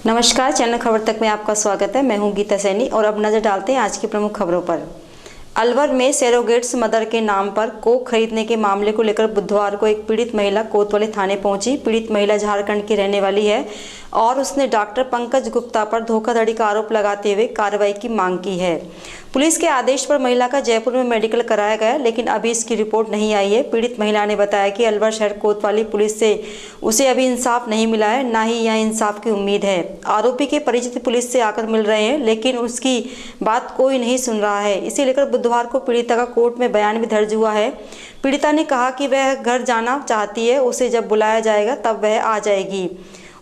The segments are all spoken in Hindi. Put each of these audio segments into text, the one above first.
नमस्कार, चैनल खबर तक में आपका स्वागत है। मैं हूं गीता सैनी और अब नजर डालते हैं आज की प्रमुख खबरों पर। अलवर में सरोगेट्स मदर के नाम पर कोक खरीदने के मामले को लेकर बुधवार को एक पीड़ित महिला कोतवाली थाने पहुंची। पीड़ित महिला झारखंड की रहने वाली है और उसने डॉक्टर पंकज गुप्ता पर धोखाधड़ी का आरोप लगाते हुए कार्रवाई की मांग की है। पुलिस के आदेश पर महिला का जयपुर में मेडिकल कराया गया, लेकिन अभी इसकी रिपोर्ट नहीं आई है। पीड़ित महिला ने बताया कि अलवर शहर कोतवाली पुलिस से उसे अभी इंसाफ नहीं मिला है, ना ही यह इंसाफ की उम्मीद है। आरोपी के परिचित पुलिस से आकर मिल रहे हैं, लेकिन उसकी बात कोई नहीं सुन रहा है। इसे लेकर बुधवार को पीड़िता का कोर्ट में बयान भी दर्ज हुआ है। पीड़िता ने कहा कि वह घर जाना चाहती है, उसे जब बुलाया जाएगा तब वह आ जाएगी,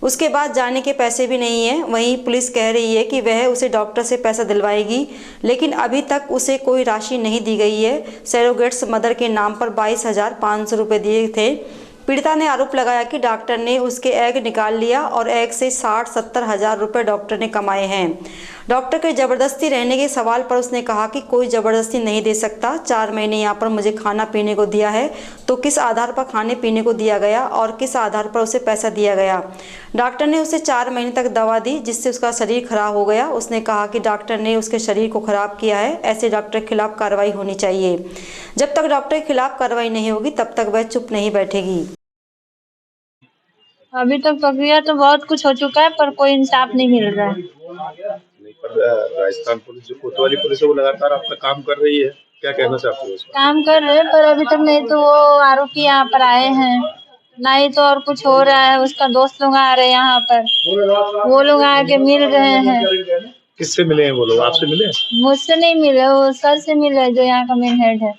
उसके बाद जाने के पैसे भी नहीं है। वहीं पुलिस कह रही है कि वह उसे डॉक्टर से पैसा दिलवाएगी, लेकिन अभी तक उसे कोई राशि नहीं दी गई है। सरोगेट्स मदर के नाम पर 22,500 रुपये दिए थे। पीड़िता ने आरोप लगाया कि डॉक्टर ने उसके एग निकाल लिया और एग से 60-70 हज़ार रुपये डॉक्टर ने कमाए हैं। डॉक्टर के ज़बरदस्ती रहने के सवाल पर उसने कहा कि कोई ज़बरदस्ती नहीं दे सकता। 4 महीने यहाँ पर मुझे खाना पीने को दिया है, तो किस आधार पर खाने पीने को दिया गया और किस आधार पर उसे पैसा दिया गया। डॉक्टर ने उसे 4 महीने तक दवा दी, जिससे उसका शरीर खराब हो गया। उसने कहा कि डॉक्टर ने उसके शरीर को खराब किया है, ऐसे डॉक्टर के खिलाफ कार्रवाई होनी चाहिए। जब तक डॉक्टर के खिलाफ कार्रवाई नहीं होगी तब तक वह चुप नहीं बैठेगी। अभी तक प्रक्रिया तो बहुत कुछ हो चुका है, पर कोई इंसाफ नहीं मिल रहा है। नहीं, पर राजस्थान पुलिस जो कोतवाली पुलिस है वो लगातार आपका काम कर रही है, क्या कहना चाहते हो उसका? काम कर रहे हैं, पर अभी तक नहीं तो वो आरोपी यहाँ पर आए हैं, ना ही तो और कुछ हो रहा है। उसका दोस्त लोग आ रहे हैं यहाँ पर, वो लोग आके मिल रहे हैं। किससे मिले हैं वो लोग? आपसे मिले? मुझसे नहीं मिले, वो सर से मिले जो यहाँ का मेन हेड है।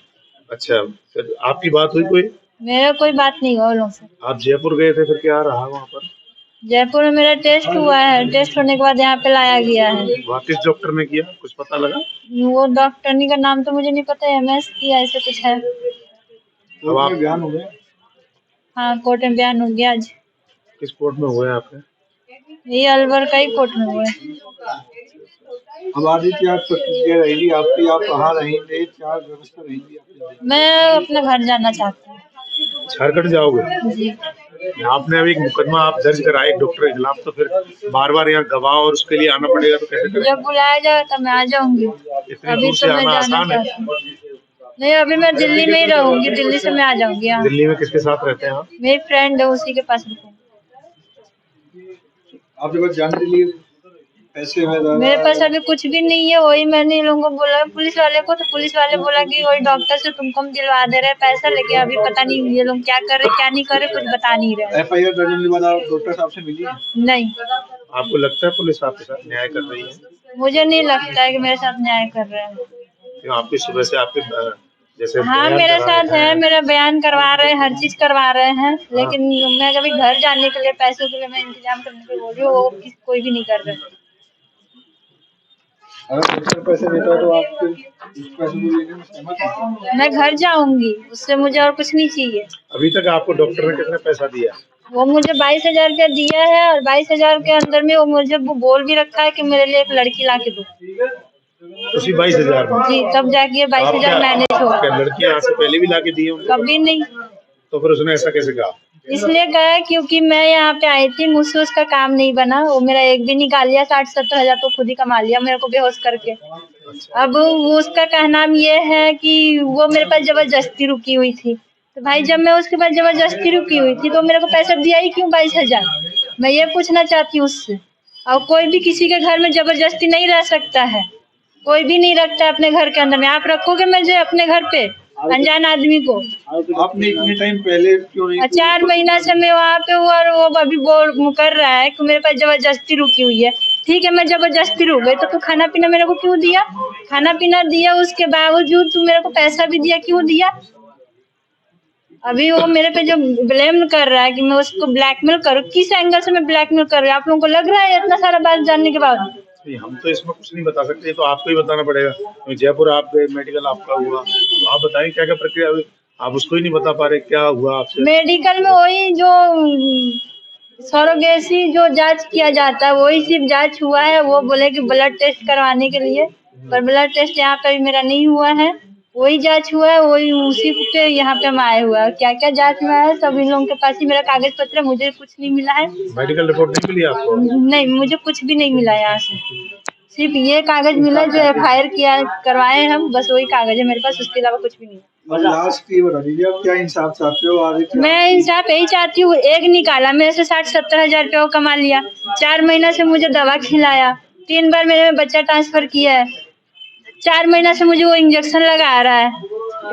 अच्छा, फिर आपकी बात हुई कोई? मेरा कोई बात नहीं हुआ उन लोग से। आप जयपुर गए थे, फिर क्या रहा वहाँ पर? जयपुर में मेरा टेस्ट हुआ है, टेस्ट होने के बाद यहाँ पे लाया गया है। वहाँ किस डॉक्टर ने किया, कुछ पता लगा? वो डॉक्टरनी का नाम तो मुझे नहीं पता, MS किया ऐसे कुछ है। अब आप बयान हो गए? हाँ, कोर्ट में बयान हो गया आज। किस कोर्ट में हुए आपके? ये अलवर का ही कोर्ट में हुआ है। अब आगे क्या प्रतिक्रिया रहेगी आपकी? आप कहाँ रहेंगे, क्या व्यवस्था रहेगी आपकी? मैं अपने घर जाना चाहती हूँ। झारखंड जाओगे? जी। आपने अभी एक मुकदमा आप दर्ज कराए एक डॉक्टर के खिलाफ, तो फिर बार बार यहाँ गवाह और उसके लिए आना पड़ेगा, तो कैसे करें? जब बुलाया जाए तब मैं आ जाऊंगी। इतनी अभी दूर से तो मैं आना जाना आसान है? चाहती हूँ। नहीं, अभी मैं दिल्ली में ही रहूंगी, दिल्ली से मैं आ जाऊंगी यहाँ। दिल्ली में किसके साथ रहते हैं आप? मेरी फ्रेंड है, उसी के पास रुकूंगी। आपके पास जाने के लिए पैसे हैं? मेरे पास अभी कुछ भी नहीं है। वही मैंने इन लोगों को बोला पुलिस वाले को, तो पुलिस वाले बोला कि वही डॉक्टर से तुमको हम दिलवा दे रहे हैं पैसा, लेकिन अभी पता नहीं ये लोग क्या कर रहे क्या नहीं कर रहे, कुछ बता नहीं रहे। FIR दर्ज होने के बाद आप डॉक्टर साहब से मिली? नहीं, आपको लगता है पुलिस आपके साथ न्याय कर रही है? मुझे नहीं लगता है कि मेरे साथ न्याय कर रहे हैं। क्यों, आपकी सुबह से आपके जैसे हाँ, बयान मेरे करा साथ रहे है, हैं। मेरा बयान करवा रहे हैं, हर चीज करवा रहे हैं, लेकिन मैं कभी घर जाने के लिए पैसों के लिए मैं इंतजाम करने के लिए बोल रही हूँ, वो कोई भी नहीं कर रहे। अगर डॉक्टर पैसे देता है तो आप फिर उस पैसे को लेने में सहमत हैं? मैं घर जाऊंगी, उससे मुझे और कुछ नहीं चाहिए। अभी तक आपको डॉक्टर ने कितना पैसा दिया? वो मुझे 22,000 रुपया दिया है, और 22,000 के अंदर में वो मुझे वो बोल भी रखा है कि मेरे लिए एक लड़की ला के दो। उसी 22,000 में? जी, तब जाके ये 22,000 मैनेज हो। क्या लड़कियां यहाँ से पहले भी ला के दी होंगी? कभी नहीं। तो फिर उसने ऐसा कैसे कहा? इसलिए कहा क्योंकि मैं यहाँ पे आई थी, मुझसे उसका काम नहीं बना। वो मेरा एक भी निकाल लिया, 60-70 हजार तो खुद ही कमा लिया मेरे को बेहोश करके। अब वो उसका कहना ये है कि वो मेरे पास जबरदस्ती रुकी हुई थी। तो भाई, जब मैं उसके पास जबरदस्ती रुकी हुई थी तो मेरे को पैसा दिया ही क्यों 22,000? मैं ये पूछना चाहती हूँ उससे। और कोई भी किसी के घर में जबरदस्ती नहीं रह सकता है, कोई भी नहीं रखता अपने घर के अंदर में। आप रखोगे मुझे अपने घर पे, अनजान आदमी को? आपने इतने टाइम पहले क्यों नहीं? 4 महीना से मैं वहाँ पे हूँ, और वो अभी बोल कर रहा है कि मेरे पास जबरदस्ती रुकी हुई है। ठीक है, मैं जबरदस्ती रुक गई, तो तू खाना पीना मेरे को क्यों दिया? खाना पीना दिया, उसके बावजूद तू मेरे को पैसा भी दिया, क्यों दिया? अभी वो मेरे पे जो ब्लेम कर रहा है कि मैं उसको ब्लैकमेल करूँ, किस एंगल से मैं ब्लैकमेल कर रही हूँ? आप लोगों को लग रहा है इतना सारा बात जानने के बाद? नहीं, हम तो इसमें कुछ नहीं बता सकते, तो आपको ही बताना पड़ेगा। जयपुर आप गए, मेडिकल आपका हुआ, तो आप बताइए क्या क्या प्रक्रिया हुई। आप उसको ही नहीं बता पा रहे क्या हुआ आपसे? मेडिकल में वही जो सरोगेसी जो जांच किया जाता है, वही सिर्फ जांच हुआ है। वो बोले कि ब्लड टेस्ट करवाने के लिए, पर ब्लड टेस्ट यहाँ पे मेरा नहीं हुआ है। वही जांच हुआ है, वही उसी पे यहाँ पे हम आए हुआ है। क्या क्या जांच हुआ है सब इन लोगों के पास ही मेरा कागज पत्र है, मुझे कुछ नहीं मिला है। मेडिकल रिपोर्ट नहीं मिली आपको? नहीं, मुझे कुछ भी नहीं मिला यहाँ से। सिर्फ ये कागज मिला जो FIR किया करवाए हैं हम, बस वही कागज है मेरे पास, उसके अलावा कुछ भी नहीं। लास्ट ये बता दीजिए आप क्या इंसाफ चाहते हो आगे क्या? मैं इंसाफ यही चाहती हूँ, एक निकाला मेरे से 60-70 हजार रुपया वो कमा लिया, 4 महीना से मुझे दवा खिलाया, 3 बार मैंने बच्चा ट्रांसफर किया है, 4 महीना से मुझे वो इंजेक्शन लगा रहा है,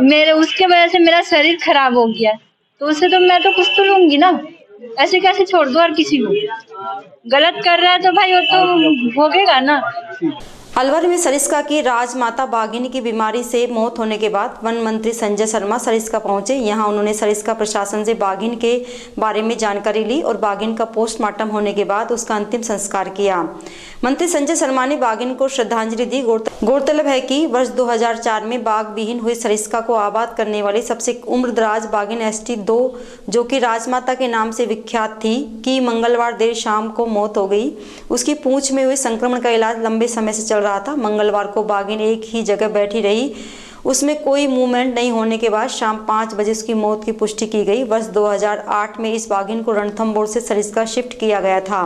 मेरे उसके वजह से मेरा शरीर खराब हो गया, तो उससे तो मैं तो कुछ तो लूंगी ना, ऐसे कैसे छोड़ दूं और किसी को? गलत कर रहा है तो भाई वो तो भोगेगा ना। अलवर में सरिस्का की राजमाता बाघिनी की बीमारी से मौत होने के बाद वन मंत्री संजय शर्मा सरिस्का पहुंचे। यहां उन्होंने सरिस्का प्रशासन से बाघिन के बारे में जानकारी ली और बाघिन का पोस्टमार्टम होने के बाद उसका अंतिम संस्कार किया। मंत्री संजय शर्मा ने बाघिन को श्रद्धांजलि दी। गौरतलब है कि वर्ष 2004 में बाघ विहीन हुई सरिस्का को आबाद करने वाली सबसे उम्रदराज बाघिन ST2 जो कि राजमाता के नाम से विख्यात थी की मंगलवार देर शाम को मौत हो गई। उसकी पूंछ में हुए संक्रमण का इलाज लंबे समय से चल रहा था। मंगलवार को बाघिन एक ही जगह बैठी रही, उसमें कोई मूवमेंट नहीं होने के बाद शाम 5 बजे उसकी मौत की पुष्टि की गई। वर्ष 2008 में इस बाघिन को रणथंभौर से सरिस्का शिफ्ट किया गया था।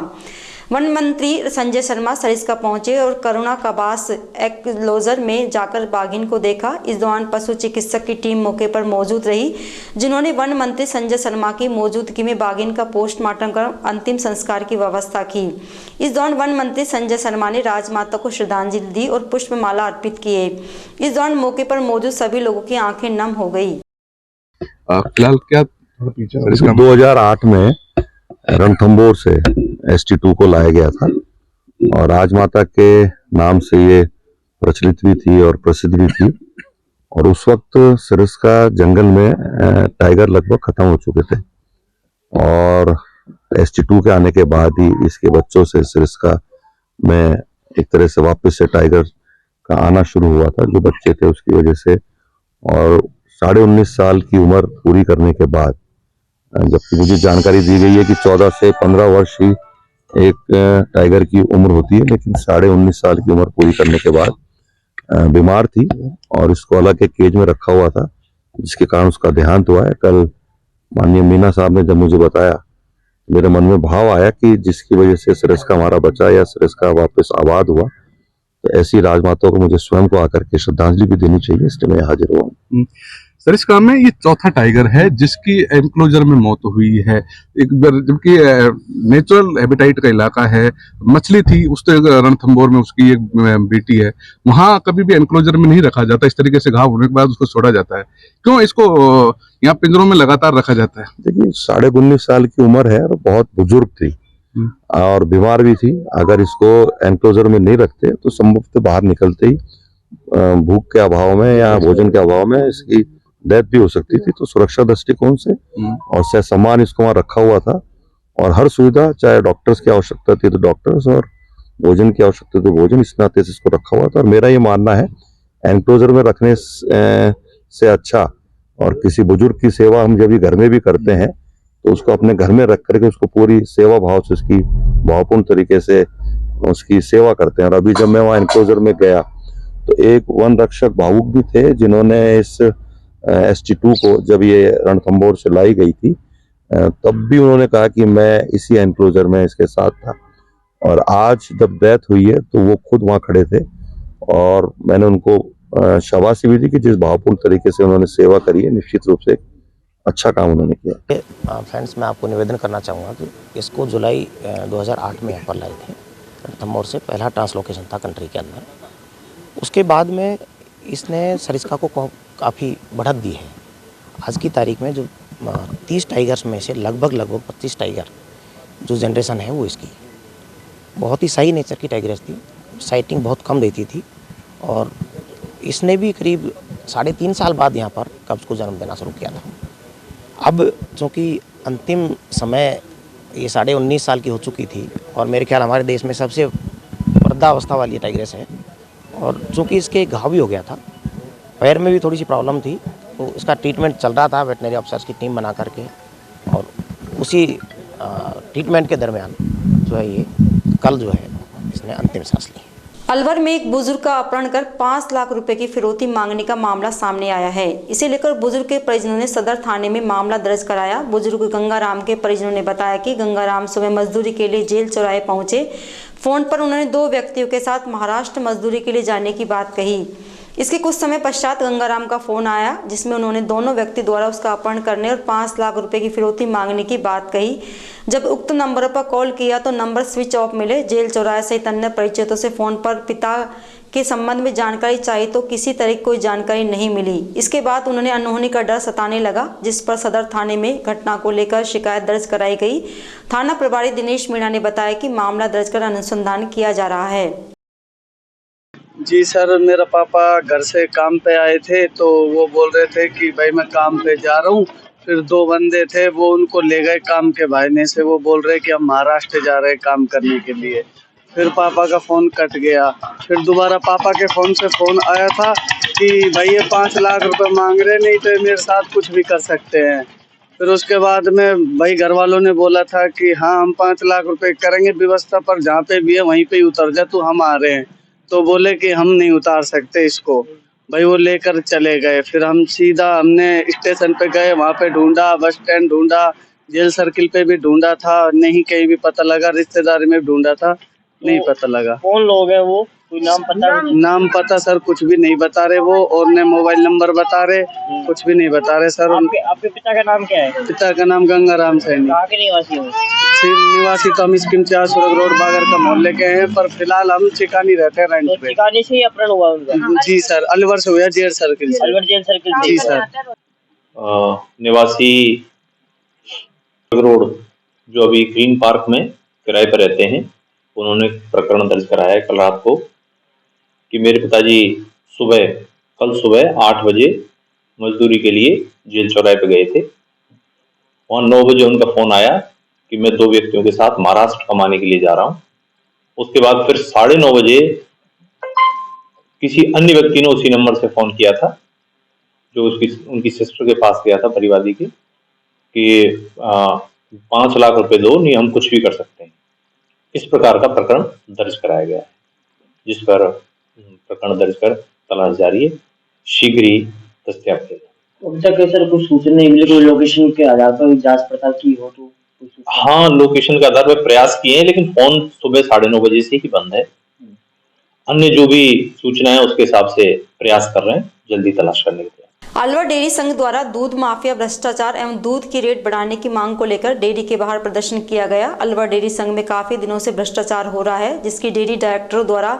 वन मंत्री संजय शर्मा सरिस्का पहुंचे और करुणा कबास एक्लोजर में जाकर बाघिन को देखा। इस दौरान पशु चिकित्सक की टीम मौके पर मौजूद रही, जिन्होंने वन मंत्री संजय शर्मा की मौजूदगी में बाघिन का पोस्टमार्टम कर अंतिम संस्कार की व्यवस्था की। इस दौरान वन मंत्री संजय शर्मा ने राजमाता को श्रद्धांजलि दी और पुष्पमाला अर्पित किए। इस दौरान मौके पर मौजूद सभी लोगों की आंखें नम हो गई। फिलहाल क्या 2008 में रणथंभौर से ST2 को लाया गया था और राजमाता के नाम से ये प्रचलित भी थी और प्रसिद्ध भी थी। और उस वक्त सरिस्का जंगल में टाइगर लगभग खत्म हो चुके थे और ST2 के आने के बाद ही इसके बच्चों से सरिस्का में एक तरह से वापस से टाइगर का आना शुरू हुआ था, जो बच्चे थे उसकी वजह से। और 19.5 साल की उम्र पूरी करने के बाद, जबकि मुझे जानकारी दी गई है कि 14 से 15 वर्ष ही एक टाइगर की उम्र होती है, लेकिन 19.5 साल की उम्र पूरी करने के बाद बीमार थी और इसको अलग एक केज में रखा हुआ था, जिसके कारण उसका देहांत हुआ है। कल माननीय मीना साहब ने जब मुझे बताया, मेरे मन में भाव आया कि जिसकी वजह से सरिस्का हमारा बचा या सरिस्का वापस आबाद हुआ, तो ऐसी राजमाताओं को मुझे स्वयं को आकर के श्रद्धांजलि भी देनी चाहिए, इसलिए मैं हाजिर हुआ। सरिस्का में ये चौथा टाइगर है जिसकी एनक्लोजर में मौत हुई है, एक जबकि नेचुरल हैबिटेट का इलाका है। मछली थी उस रणथंभौर में, उसकी एक बेटी है, वहां कभी भी एनक्लोजर में नहीं रखा जाता। इस तरीके से घाव होने के बाद उसको छोड़ा जाता है। क्यों इसको यहाँ पिंजरों में लगातार रखा जाता है? देखिए 19.5 साल की उम्र है और बहुत बुजुर्ग थी और बीमार भी थी। अगर इसको एनक्लोजर में नहीं रखते तो संभवतः बाहर निकलते ही भूख के अभाव में या भोजन के अभाव में इसकी डेथ भी हो सकती थी। तो सुरक्षा दृष्टिकोण से और ससम्मान इसको वहां रखा हुआ था और हर सुविधा, चाहे डॉक्टर्स की आवश्यकता थी तो डॉक्टर्स और भोजन की आवश्यकता तो भोजन, इस नाते से इसको रखा हुआ था। और मेरा ये मानना है एनक्लोजर में रखने से अच्छा, और किसी बुजुर्ग की सेवा हम जब भी घर में भी करते हैं तो उसको अपने घर में रख करके उसको पूरी सेवा भाव से, उसकी भावपूर्ण तरीके से उसकी सेवा करते हैं। और अभी जब मैं वहाँ एनक्लोजर में गया तो एक वन रक्षक भावुक भी थे, जिन्होंने इस ST2 को जब ये रणथंभौर से लाई गई थी तब भी उन्होंने कहा कि मैं इसी एनक्लोजर में इसके साथ था। और आज जब डेथ हुई है तो वो खुद वहाँ खड़े थे और मैंने उनको शाबाशी भी दी कि जिस भावपूर्ण तरीके से उन्होंने सेवा करी है, निश्चित रूप से अच्छा काम उन्होंने किया। फ्रेंड्स, मैं आपको निवेदन करना चाहूँगा कि इसको जुलाई 2008 में यहाँ पर लाए थे रणथंभौर से। पहला ट्रांसलोकेशन था कंट्री के अंदर। उसके बाद में इसने सरिस्का को काफ़ी बढ़त दी है। आज की तारीख में जो 30 टाइगर्स में से लगभग 25 टाइगर जो जनरेशन है वो इसकी बहुत ही सही नेचर की टाइगर्स थी। साइटिंग बहुत कम देती थी और इसने भी करीब 3.5 साल बाद यहाँ पर कब्ज को जन्म देना शुरू किया था। अब चूँकि अंतिम समय ये 19.5 साल की हो चुकी थी और मेरे ख्याल हमारे देश में सबसे वृद्धावस्था वाली टाइग्रेस है। और चूँकि इसके घाव भी हो गया था, पैर में भी थोड़ी सी प्रॉब्लम थी, तो इसका ट्रीटमेंट चल रहा था वेटनरी ऑफिसर्स की टीम बना करके। और उसी ट्रीटमेंट के दरमियान जो है ये कल जो है इसने अंतिम सांस ली। अलवर में एक बुजुर्ग का अपहरण कर 5 लाख रुपए की फिरौती मांगने का मामला सामने आया है। इसे लेकर बुजुर्ग के परिजनों ने सदर थाने में मामला दर्ज कराया। बुजुर्ग गंगाराम के परिजनों ने बताया कि गंगाराम सुबह मजदूरी के लिए जेल चौराहे पहुंचे। फोन पर उन्होंने 2 व्यक्तियों के साथ महाराष्ट्र मजदूरी के लिए जाने की बात कही। इसके कुछ समय पश्चात गंगाराम का फोन आया, जिसमें उन्होंने दोनों व्यक्ति द्वारा उसका अपहरण करने और 5 लाख रुपए की फिरौती मांगने की बात कही। जब उक्त नंबर पर कॉल किया तो नंबर स्विच ऑफ मिले। जेल चौराहे सहित अन्य परिचितों से फोन पर पिता के संबंध में जानकारी चाहिए तो किसी तरह की कोई जानकारी नहीं मिली। इसके बाद उन्होंने अनहोनी का डर सताने लगा, जिस पर सदर थाने में घटना को लेकर शिकायत दर्ज कराई गई। थाना प्रभारी दिनेश मीणा ने बताया कि मामला दर्ज कर अनुसंधान किया जा रहा है। जी सर, मेरा पापा घर से काम पे आए थे तो वो बोल रहे थे कि भाई मैं काम पे जा रहा हूँ। फिर 2 बंदे थे, वो उनको ले गए काम के बहाने से। वो बोल रहे कि हम महाराष्ट्र जा रहे हैं काम करने के लिए। फिर पापा का फ़ोन कट गया। फिर दोबारा पापा के फ़ोन से फ़ोन आया था कि भाई ये 5 लाख रुपए मांग रहे, नहीं तो मेरे साथ कुछ भी कर सकते हैं। फिर उसके बाद में भाई घर वालों ने बोला था कि हाँ हम 5 लाख रुपए करेंगे व्यवस्था, पर जहाँ पे भी है वहीं पे ही उतर जा तू, हम आ रहे हैं। तो बोले कि हम नहीं उतार सकते इसको। भाई वो लेकर चले गए। फिर हमने स्टेशन पे गए, वहाँ पे ढूंढा, बस स्टैंड ढूंढा, जेल सर्किल पे भी ढूंढा था, नहीं कहीं भी पता लगा। रिश्तेदारी में भी ढूंढा था, नहीं पता लगा। कौन लोग हैं वो, कोई नाम पता? नाम पता सर कुछ भी नहीं बता रहे वो, और न मोबाइल नंबर बता रहे, कुछ भी नहीं बता रहे सर। आपके पिता का नाम क्या है? पिता का नाम गंगाराम सैनी। कहाँ के निवासी हो? निवासी तो हम स्किमचा सुरग रोड बागर का मोहल्ले के हैं, पर फिलहाल हम चिकानी रहते हैं रेंट पे। चिकानी से ही अपहरण हुआ उनका? जी सर, अलवर से हुआ, जेल सर्किल से। अलवर जेल सर्किल से? जी सर। निवासी रोड जो अभी ग्रीन पार्क में किराए पर रहते हैं, उन्होंने प्रकरण दर्ज कराया है कल रात को कि मेरे पिताजी कल सुबह 8 बजे मजदूरी के लिए जेल चौराहे पे गए थे। वहाँ 9 बजे उनका फोन आया कि मैं 2 व्यक्तियों के साथ महाराष्ट्र कमाने के लिए जा रहा हूँ। उसके बाद फिर 9:30 बजे किसी अन्य व्यक्ति ने उसी नंबर से फोन किया था, जो उनकी सिस्टर के पास गया था परिवादी के, कि 5 लाख रुपए दो, नहीं हम कुछ भी कर सकते हैं। इस प्रकार का प्रकरण दर्ज कराया गया है, जिस पर प्रकरण दर्ज कर तलाश जारी है, शीघ्र ही दस्तयाब किया जाए। अब तक सर कुछ सूचना नहीं मिली, कोई लोकेशन के आधार पर जांच पड़ताल की हो तो? हाँ, लोकेशन के आधार पर प्रयास किए हैं, लेकिन फोन सुबह 9:30 बजे से ही बंद है। अन्य जो भी सूचना है उसके हिसाब से प्रयास कर रहे हैं, जल्दी तलाश करने के लिए। अलवर डेयरी संघ द्वारा दूध माफिया भ्रष्टाचार एवं दूध की रेट बढ़ाने की मांग को लेकर डेयरी के बाहर प्रदर्शन किया गया। अलवर डेयरी संघ में काफी दिनों से भ्रष्टाचार हो रहा है, जिसकी डेयरी डायरेक्टरों द्वारा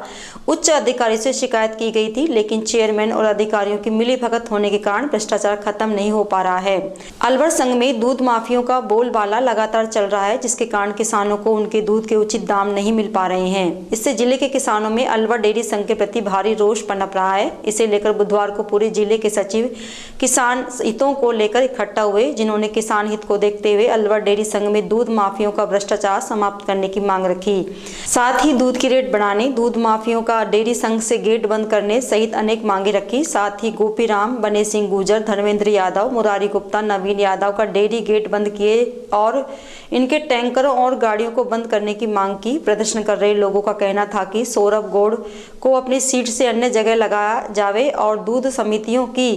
उच्च अधिकारी से शिकायत की गई थी, लेकिन चेयरमैन और अधिकारियों की मिलीभगत होने के कारण भ्रष्टाचार खत्म नहीं हो पा रहा है। अलवर संघ में दूध माफियों का बोलबाला लगातार चल रहा है, जिसके कारण किसानों को उनके दूध के उचित दाम नहीं मिल पा रहे हैं। इससे जिले के किसानों में अलवर डेयरी संघ के प्रति भारी रोष पनप रहा है। इसे लेकर बुधवार को पूरे जिले के सचिव किसान हितों को लेकर इकट्ठा हुए, जिन्होंने किसान हित को देखते हुए अलवर डेयरी संघ में दूध माफियों का भ्रष्टाचार समाप्त करने की मांग रखी। साथ ही दूध की रेट बढ़ाने, दूध माफियों का डेयरी संघ से गेट बंद करने सहित अनेक मांगे रखी। साथ ही गोपीराम, बने सिंह गुर्जर, धर्मेंद्र यादव, मुरारी गुप्ता, नवीन यादव का डेयरी गेट बंद किए और इनके टैंकरों और गाड़ियों को बंद करने की मांग की। प्रदर्शन कर रहे लोगों का कहना था कि सौरभ गौड़ को अपनी सीट से अन्य जगह लगाया जावे और दूध समितियों की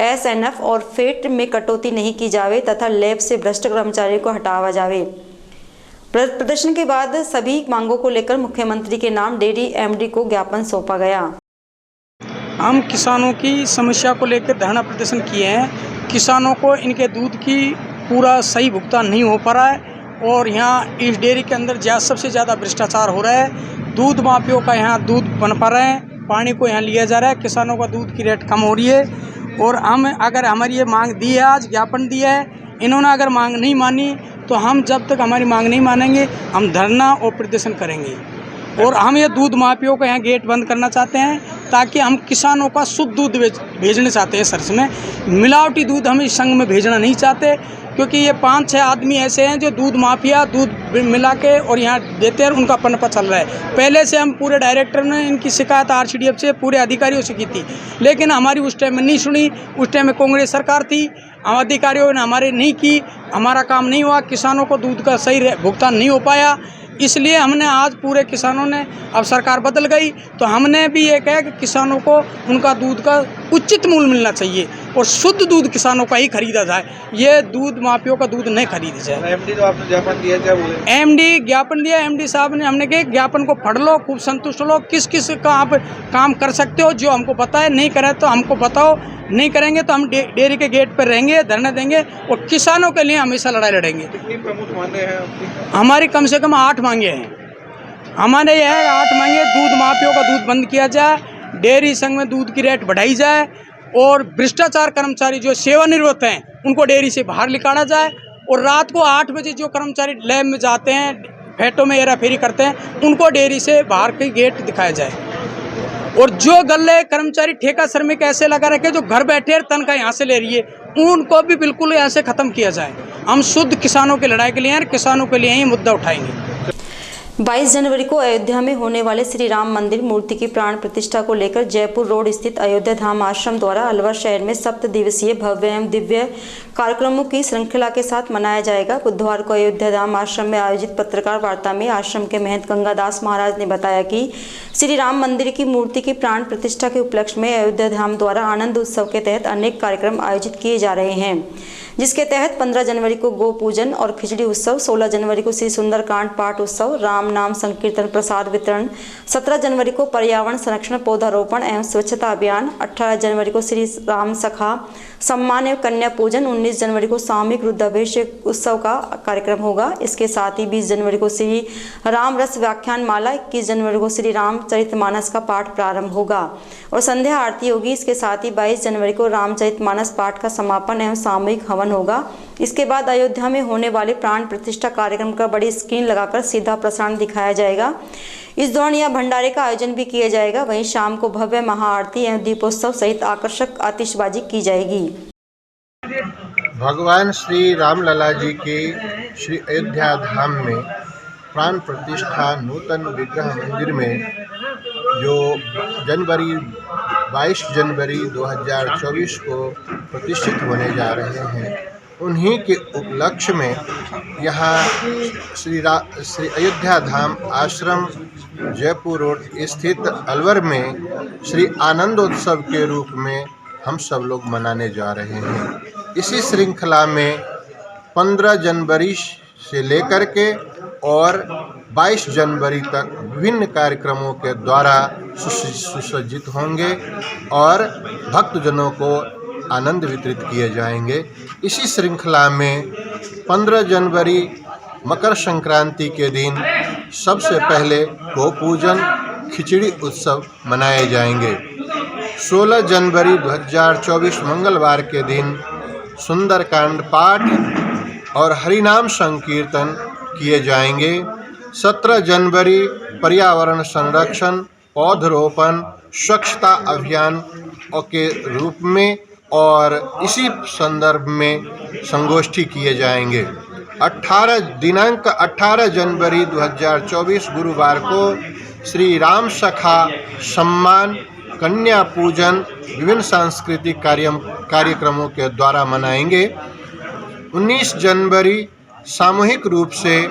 SNF और फेट में कटौती नहीं की जावे तथा लैब से भ्रष्ट कर्मचारियों को हटावा जावे। प्रदर्शन के बाद सभी मांगों को लेकर मुख्यमंत्री के नाम डेयरी MD को ज्ञापन सौंपा गया। हम किसानों की समस्या को लेकर धरना प्रदर्शन किए हैं। किसानों को इनके दूध की पूरा सही भुगतान नहीं हो पा रहा है और यहाँ इस डेयरी के अंदर सबसे ज़्यादा भ्रष्टाचार हो रहा है। दूध माफियों का यहाँ दूध बन पा रहे हैं, पानी को यहाँ लिया जा रहा है, किसानों का दूध की रेट कम हो रही है। और हम अगर हमारी ये मांग दी है, आज ज्ञापन दिया है, इन्होंने अगर मांग नहीं मानी तो हम जब तक हमारी मांग नहीं मानेंगे हम धरना और प्रदर्शन करेंगे। और हम ये दूध माफियों का यहाँ गेट बंद करना चाहते हैं ताकि हम किसानों का शुद्ध दूध भेजने चाहते हैं। सर्च में मिलावटी दूध हम इस संघ में भेजना नहीं चाहते, क्योंकि ये 5-6 आदमी ऐसे हैं जो दूध माफिया दूध मिला के और यहाँ देते हैं, उनका पनपा चल रहा है। पहले से हम पूरे डायरेक्टर ने इनकी शिकायत RCDF से पूरे अधिकारियों से की थी, लेकिन हमारी उस टाइम में नहीं सुनी। उस टाइम में कांग्रेस सरकार थी, अधिकारियों ने हमारे नहीं की, हमारा काम नहीं हुआ, किसानों को दूध का सही भुगतान नहीं हो पाया। इसलिए हमने आज पूरे किसानों ने, अब सरकार बदल गई तो हमने भी ये कहा कि किसानों को उनका दूध का उचित मूल्य मिलना चाहिए और शुद्ध दूध किसानों का ही खरीदा जाए, ये दूध माफियों का दूध नहीं खरीदा जाए। एमडी तो आपने ज्ञापन दिया, क्या बोले? एमडी ज्ञापन दिया, एमडी साहब ने, हमने कहा ज्ञापन को पढ़ लो, खूब संतुष्ट लो, किस किस का आप काम कर सकते हो, जो हमको पता है, नहीं करे तो हमको बताओ, नहीं करेंगे तो हम डेयरी के गेट पर रहेंगे, धरना देंगे और किसानों के लिए हमेशा लड़ाई लड़ेंगे। कितनी प्रमुख मांगे हैं आपकी? हमारी कम से कम 8 मांगे हैं। हमारे यह 8 मांगे, दूध माफियों का दूध बंद किया जाए, डेयरी संघ में दूध की रेट बढ़ाई जाए और भ्रष्टाचार कर्मचारी जो सेवानिवृत्त हैं उनको डेयरी से बाहर निकाला जाए और रात को 8 बजे जो कर्मचारी लैब में जाते हैं, फैटों में हेराफेरी करते हैं, उनको डेयरी से बाहर के गेट दिखाया जाए। और जो गल्ले कर्मचारी ठेका श्रमिक ऐसे लगा रखे जो घर बैठे तनख्वाह यहाँ से ले रही है, उनको भी बिल्कुल यहाँ से ख़त्म किया जाए। हम शुद्ध किसानों की लड़ाई के लिए हैं, किसानों के लिए ही मुद्दा उठाएंगे। 22 जनवरी को अयोध्या में होने वाले श्री राम मंदिर मूर्ति की प्राण प्रतिष्ठा को लेकर जयपुर रोड स्थित अयोध्या धाम आश्रम द्वारा अलवर शहर में 7 दिवसीय भव्य एवं दिव्य कार्यक्रमों की श्रृंखला के साथ मनाया जाएगा। बुधवार को अयोध्या धाम आश्रम में आयोजित पत्रकार वार्ता में आश्रम के महंत गंगादास महाराज ने बताया कि श्री राम मंदिर की मूर्ति की प्राण प्रतिष्ठा के उपलक्ष्य में अयोध्या धाम द्वारा आनंद उत्सव के तहत अनेक कार्यक्रम आयोजित किए जा रहे हैं, जिसके तहत 15 जनवरी को गो पूजन और खिचड़ी उत्सव, 16 जनवरी को श्री सुंदरकांड पाठ उत्सव, राम नाम संकीर्तन प्रसाद वितरण, 17 जनवरी को पर्यावरण संरक्षण पौधारोपण एवं स्वच्छता अभियान, 18 जनवरी को श्री राम सखा सम्मान एवं कन्या पूजन, 19 जनवरी को सामूहिक रुद्राभिषेक उत्सव का कार्यक्रम होगा। इसके साथ ही 20 जनवरी को श्री राम रस व्याख्यान माला, 21 जनवरी को श्री रामचरितमानस का पाठ प्रारंभ होगा और संध्या आरती होगी। इसके साथ ही 22 जनवरी को रामचरितमानस पाठ का समापन एवं सामूहिक हवन होगा। इसके बाद अयोध्या में होने वाले प्राण प्रतिष्ठा कार्यक्रम का बड़ी स्क्रीन लगाकर सीधा प्रसारण दिखाया जाएगा। इस दौरान यह भंडारे का आयोजन भी किया जाएगा। वहीं शाम को भव्य महाआरती एवं दीपोत्सव सहित आकर्षक आतिशबाजी की जाएगी। भगवान श्री रामलला जी की श्री अयोध्या धाम में प्राण प्रतिष्ठा नूतन विग्रह मंदिर में जो 22 जनवरी 2024 को प्रतिष्ठित होने जा रहे हैं, उन्हीं के उपलक्ष्य में यहाँ श्री अयोध्या धाम आश्रम जयपुर रोड स्थित अलवर में श्री आनंदोत्सव के रूप में हम सब लोग मनाने जा रहे हैं। इसी श्रृंखला में 15 जनवरी से लेकर के और 22 जनवरी तक विभिन्न कार्यक्रमों के द्वारा सुसज्जित होंगे और भक्तजनों को आनंद वितरित किए जाएंगे। इसी श्रृंखला में 15 जनवरी मकर संक्रांति के दिन सबसे पहले गो पूजन खिचड़ी उत्सव मनाए जाएंगे। 16 जनवरी 2024 मंगलवार के दिन सुंदरकांड पाठ और हरिनाम संकीर्तन किए जाएंगे। 17 जनवरी पर्यावरण संरक्षण पौधरोपण स्वच्छता अभियान के रूप में और इसी संदर्भ में संगोष्ठी किए जाएंगे। 18 जनवरी 2024 गुरुवार को श्री राम सखा सम्मान कन्या पूजन विभिन्न सांस्कृतिक कार्यक्रमों के द्वारा मनाएंगे। 19 जनवरी सामूहिक रूप से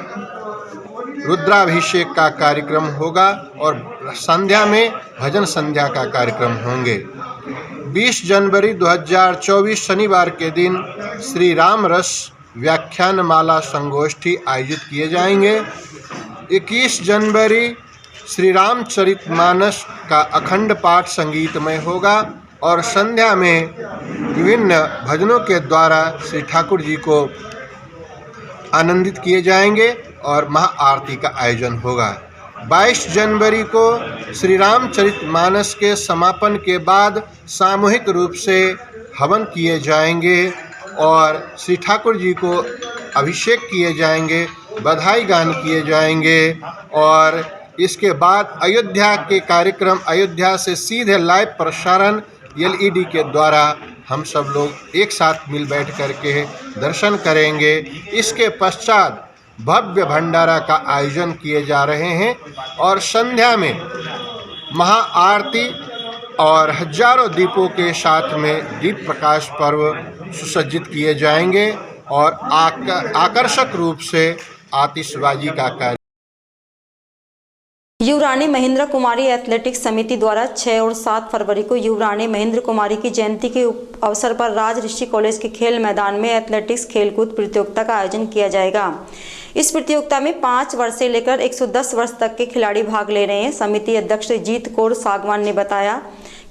रुद्राभिषेक का कार्यक्रम होगा और संध्या में भजन संध्या का कार्यक्रम होंगे। 20 जनवरी 2024 शनिवार के दिन श्री राम रस व्याख्यान माला संगोष्ठी आयोजित किए जाएंगे। 21 जनवरी श्री रामचरितमानस का अखंड पाठ संगीतमय होगा और संध्या में विभिन्न भजनों के द्वारा श्री ठाकुर जी को आनंदित किए जाएंगे और महाआरती का आयोजन होगा। 22 जनवरी को श्री रामचरितमानस के समापन के बाद सामूहिक रूप से हवन किए जाएंगे और श्री ठाकुर जी को अभिषेक किए जाएंगे, बधाई गान किए जाएंगे और इसके बाद अयोध्या के कार्यक्रम अयोध्या से सीधे लाइव प्रसारण LED के द्वारा हम सब लोग एक साथ मिल बैठ करके दर्शन करेंगे। इसके पश्चात भव्य भंडारा का आयोजन किए जा रहे हैं और संध्या में महाआरती और हजारों दीपों के साथ में दीप प्रकाश पर्व सुसज्जित किए जाएंगे और आकर्षक रूप से आतिशबाजी का कार्य युवरानी महेंद्र कुमारी एथलेटिक्स समिति द्वारा 6 और 7 फरवरी को युवरानी महेंद्र कुमारी की जयंती के अवसर पर राज ऋषि कॉलेज के खेल मैदान में एथलेटिक्स खेलकूद प्रतियोगिता का आयोजन किया जाएगा। इस प्रतियोगिता में 5 वर्ष से लेकर 110 वर्ष तक के खिलाड़ी भाग ले रहे हैं। समिति अध्यक्ष जीत कौर सागवान ने बताया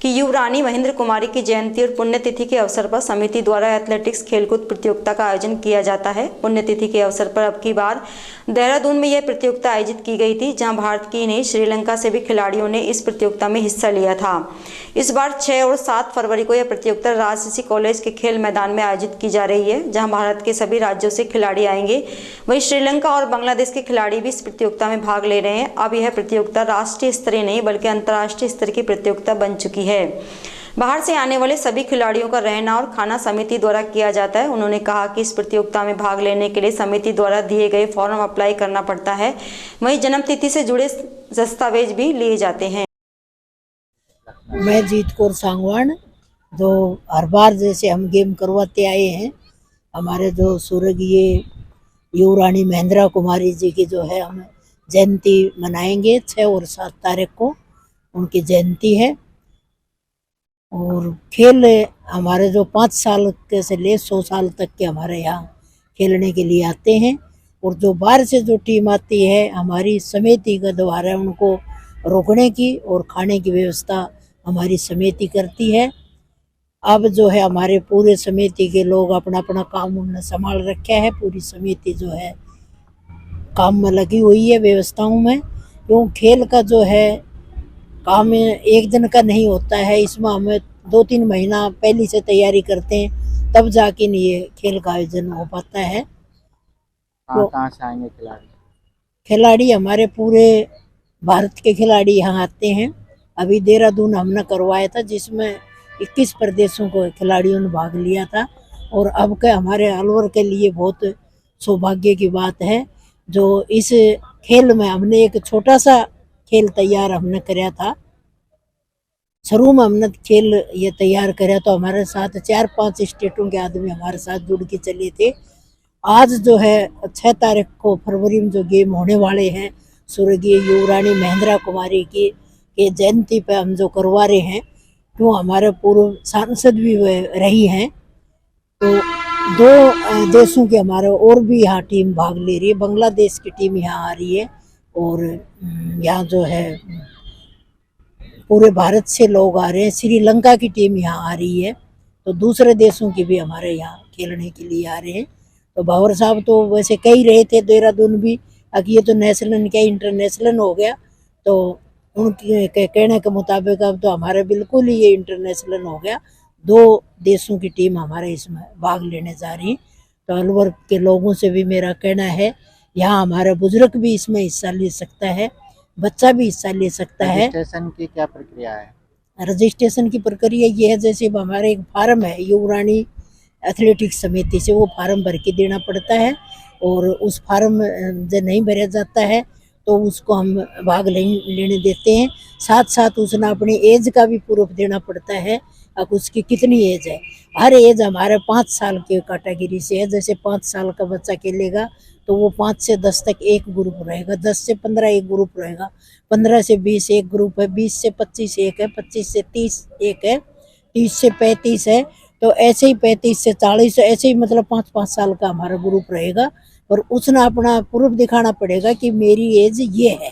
कि युवरानी महेंद्र कुमारी की जयंती और पुण्यतिथि के अवसर पर समिति द्वारा एथलेटिक्स खेलकूद प्रतियोगिता का आयोजन किया जाता है। पुण्यतिथि के अवसर पर अब की बार देहरादून में यह प्रतियोगिता आयोजित की गई थी, जहां भारत की नहीं श्रीलंका से भी खिलाड़ियों ने इस प्रतियोगिता में हिस्सा लिया था। इस बार 6 और 7 फरवरी को यह प्रतियोगिता राजऋषि कॉलेज के खेल मैदान में आयोजित की जा रही है, जहां भारत के सभी राज्यों से खिलाड़ी आएंगे। वहीं श्रीलंका और बांग्लादेश के खिलाड़ी भी इस प्रतियोगिता में भाग ले रहे हैं। अब यह प्रतियोगिता राष्ट्रीय स्तरीय नहीं बल्कि अंतर्राष्ट्रीय स्तर की प्रतियोगिता बन चुकी है। बाहर से आने वाले सभी खिलाड़ियों का रहना और खाना समिति द्वारा किया जाता है। उन्होंने कहा कि इस प्रतियोगिता में भाग लेने के लिए समिति द्वारा दिए गए फॉर्म अप्लाई करना पड़ता है। वहीं जन्मतिथि से जुड़े दस्तावेज भी लिए जाते हैं। मैं जीत कौर सांगवान, जो हर बार जैसे हम गेम करवाते आए हैं, हमारे जो स्वर्गीय युवरानी महेंद्र कुमारी जी की जो है हम जयंती मनाएंगे। 6 और 7 तारीख को उनकी जयंती है। और खेल हमारे जो 5 साल के से ले 100 साल तक के हमारे यहाँ खेलने के लिए आते हैं। और जो बाहर से जो टीम आती है, हमारी समिति के द्वारा उनको रोकने की और खाने की व्यवस्था हमारी समिति करती है। अब जो है हमारे पूरे समिति के लोग अपना अपना काम उन्होंने संभाल रखा है। पूरी समिति जो है काम में लगी हुई है, व्यवस्थाओं में। क्यों खेल का जो है काम एक दिन का नहीं होता है, इसमें हमें 2-3 महीना पहले से तैयारी करते हैं, तब जाके ये खेल का आयोजन हो पाता है। कहाँ से आएंगे खिलाड़ी? खिलाड़ी हमारे पूरे भारत के खिलाड़ी यहाँ आते हैं। अभी देहरादून हमने करवाया था, जिसमें 21 प्रदेशों को खिलाड़ियों ने भाग लिया था। और अब के हमारे अलवर के लिए बहुत सौभाग्य की बात है, जो इस खेल में हमने एक छोटा सा खेल तैयार हमने कराया था। शुरू में हमने खेल ये तैयार कराया तो हमारे साथ 4-5 स्टेटों के आदमी हमारे साथ जुड़ के चले थे। आज जो है 6 तारीख को फरवरी में जो गेम होने वाले हैं, स्वर्गीय युवरानी महेंद्र कुमारी की जयंती पे हम जो करवा रहे हैं, तो हमारे पूर्व सांसद भी रही हैं। तो 2 देशों के हमारे और भी यहाँ टीम भाग ले रही है। बांग्लादेश की टीम यहाँ आ रही है और यहाँ जो है पूरे भारत से लोग आ रहे हैं। श्रीलंका की टीम यहाँ आ रही है, तो दूसरे देशों की भी हमारे यहाँ खेलने के लिए आ रहे हैं। तो बाबर साहब तो वैसे कह रहे थे देहरादून भी, अब ये तो नेशनल क्या इंटरनेशनल हो गया, तो उनके कहने के मुताबिक अब तो हमारे बिल्कुल ही ये इंटरनेशनल हो गया। 2 देशों की टीम हमारे इसमें भाग लेने जा रही है। तो अलवर के लोगों से भी मेरा कहना है, यहाँ हमारा बुजुर्ग भी इसमें हिस्सा ले सकता है, बच्चा भी हिस्सा ले सकता है। रजिस्ट्रेशन की क्या प्रक्रिया है? रजिस्ट्रेशन की प्रक्रिया ये है, जैसे हमारे एक फार्म है युवरानी एथलेटिक्स समिति से, वो फार्म भर के देना पड़ता है। और उस फार्म जो नहीं भरा जाता है तो उसको हम भाग लेने देते हैं। साथ साथ उसने अपनी एज का भी प्रूफ देना पड़ता है, अब उसकी कितनी एज है। हर एज हमारे 5 साल के कैटेगरी से है। जैसे 5 साल का बच्चा खेलेगा तो वो 5 से 10 तक एक ग्रुप रहेगा, 10 से 15 एक ग्रुप रहेगा, 15 से 20 एक ग्रुप है, 20 से 25 एक है, 25 से 30 एक है, 30 से 35 है। तो ऐसे ही 35 से 40 ऐसे ही मतलब 5-5 साल का हमारा ग्रुप रहेगा। और उसने अपना प्रूफ दिखाना पड़ेगा कि मेरी एज ये है।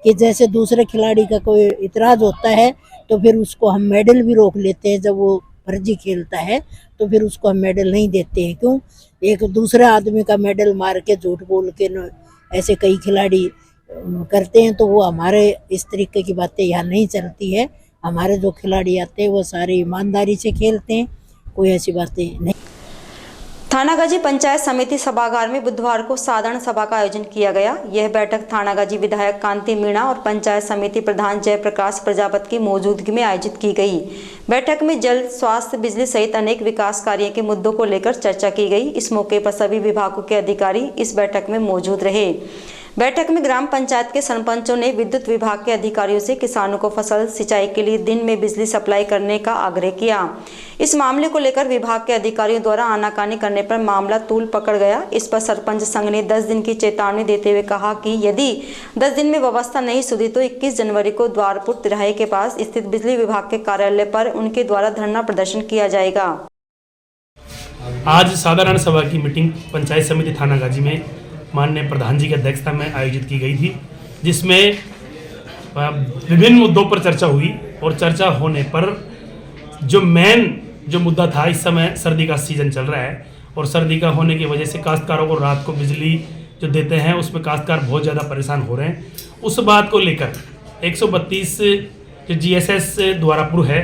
कि जैसे दूसरे खिलाड़ी का कोई इतराज़ होता है तो फिर उसको हम मेडल भी रोक लेते हैं। जब वो फर्जी खेलता है तो फिर उसको हम मेडल नहीं देते हैं। क्यों? एक दूसरे आदमी का मेडल मार के झूठ बोल के ऐसे कई खिलाड़ी करते हैं, तो वो हमारे इस तरीके की बातें यहाँ नहीं चलती है। हमारे जो खिलाड़ी आते हैं वो सारे ईमानदारी से खेलते हैं, कोई ऐसी बातें नहीं। थानागाजी पंचायत समिति सभागार में बुधवार को साधारण सभा का आयोजन किया गया। यह बैठक थानागाजी विधायक कांति मीणा और पंचायत समिति प्रधान जयप्रकाश प्रजापति की मौजूदगी में आयोजित की गई। बैठक में जल, स्वास्थ्य, बिजली सहित अनेक विकास कार्यों के मुद्दों को लेकर चर्चा की गई। इस मौके पर सभी विभागों के अधिकारी इस बैठक में मौजूद रहे। बैठक में ग्राम पंचायत के सरपंचों ने विद्युत विभाग के अधिकारियों से किसानों को फसल सिंचाई के लिए दिन में बिजली सप्लाई करने का आग्रह किया। इस मामले को लेकर विभाग के अधिकारियों द्वारा आनाकानी करने पर मामला तूल पकड़ गया। इस पर सरपंच संघ ने 10 दिन की चेतावनी देते हुए कहा कि यदि 10 दिन में व्यवस्था नहीं सुधरी तो 21 जनवरी को द्वारपुर तिराहे के पास स्थित बिजली विभाग के कार्यालय पर उनके द्वारा धरना प्रदर्शन किया जाएगा। आज साधारण सभा की मीटिंग पंचायत समिति थानागाजी में माननीय प्रधान जी की अध्यक्षता में आयोजित की गई थी, जिसमें विभिन्न मुद्दों पर चर्चा हुई और चर्चा होने पर जो मुद्दा था, इस समय सर्दी का सीजन चल रहा है और सर्दी का होने की वजह से काश्तकारों को रात को बिजली जो देते हैं उसमें काश्तकार बहुत ज़्यादा परेशान हो रहे हैं। उस बात को लेकर 132 जो GSS द्वारापुर है,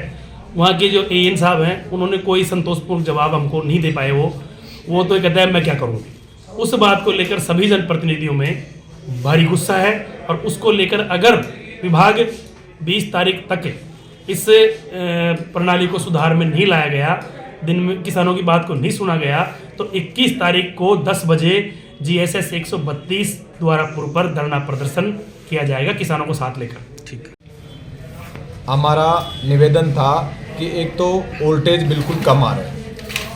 वहाँ के जो AN साहब हैं, उन्होंने कोई संतोषपूर्ण जवाब हमको नहीं दे पाए। वो तो कहता है मैं क्या करूँ। उस बात को लेकर सभी जनप्रतिनिधियों में भारी गुस्सा है और उसको लेकर अगर विभाग 20 तारीख तक इस प्रणाली को सुधार में नहीं लाया गया, दिन में किसानों की बात को नहीं सुना गया, तो 21 तारीख को 10 बजे GSS 132 द्वारापुर पर धरना प्रदर्शन किया जाएगा किसानों को साथ लेकर। ठीक, हमारा निवेदन था कि एक तो वोल्टेज बिल्कुल कम आ रहा है।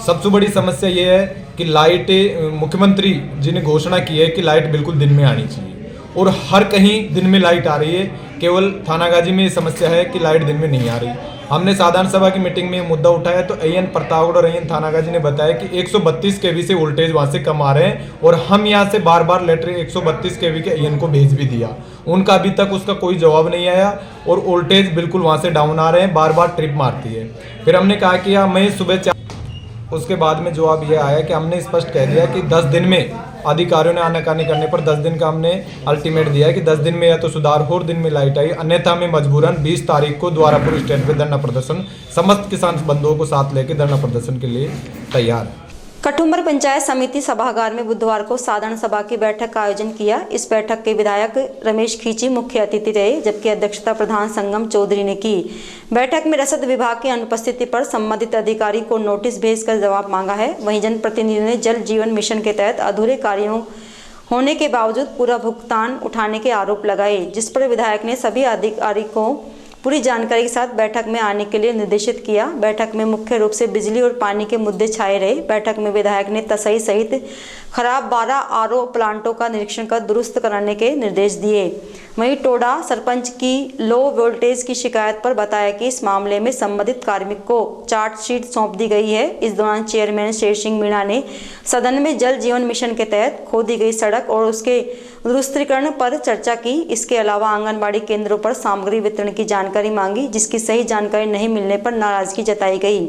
सबसे बड़ी समस्या ये है कि लाइट, मुख्यमंत्री जी ने घोषणा की है कि लाइट बिल्कुल दिन में आनी चाहिए और हर कहीं दिन में लाइट आ रही है। केवल थानागाजी में ये समस्या है कि लाइट दिन में नहीं आ रही। हमने साधारण सभा की मीटिंग में मुद्दा उठाया तो AN प्रतापगढ़ और AN थानागाजी ने बताया कि 132 kV से वोल्टेज वहाँ से कम आ रहे हैं और हम यहाँ से बार बार लेटर 132 kV के AN को भेज भी दिया। उनका अभी तक उसका कोई जवाब नहीं आया और वोल्टेज बिल्कुल वहाँ से डाउन आ रहे हैं, बार बार ट्रिप मारती है। फिर हमने कहा कि मैं सुबह उसके बाद में जवाब ये आया कि हमने स्पष्ट कह दिया कि 10 दिन में, अधिकारियों ने आनाकानी करने पर 10 दिन का हमने अल्टीमेट दिया है कि 10 दिन में या तो सुधार हो और दिन में लाइट आई, अन्यथा में मजबूरन 20 तारीख को द्वारापुर स्टैंड पे धरना प्रदर्शन, समस्त किसान बंधुओं को साथ लेकर धरना प्रदर्शन के लिए तैयार है। कटुम्बर पंचायत समिति सभागार में बुधवार को साधारण सभा की बैठक का आयोजन किया। इस बैठक के विधायक रमेश खींची मुख्य अतिथि रहे, जबकि अध्यक्षता प्रधान संगम चौधरी ने की। बैठक में रसद विभाग की अनुपस्थिति पर संबंधित अधिकारी को नोटिस भेजकर जवाब मांगा है। वहीं जनप्रतिनिधियों ने जल जीवन मिशन के तहत अधूरे कार्यों होने के बावजूद पूरा भुगतान उठाने के आरोप लगाए, जिस पर विधायक ने सभी अधिकारी को पूरी जानकारी के साथ बैठक में आने के लिए निर्देशित किया। बैठक में मुख्य रूप से बिजली और पानी के मुद्दे छाए रहे। बैठक में विधायक ने तसई सहित खराब 12 RO प्लांटों का निरीक्षण कर दुरुस्त कराने के निर्देश दिए। वहीं टोडा सरपंच की लो वोल्टेज की शिकायत पर बताया कि इस मामले में संबंधित कार्मिक को चार्जशीट सौंप दी गई है। इस दौरान चेयरमैन शेर सिंह मीणा ने सदन में जल जीवन मिशन के तहत खोदी गई सड़क और उसके दुरुस्तीकरण पर चर्चा की। इसके अलावा आंगनबाड़ी केंद्रों पर सामग्री वितरण की जानकारी मांगी, जिसकी सही जानकारी नहीं मिलने पर नाराजगी जताई गई।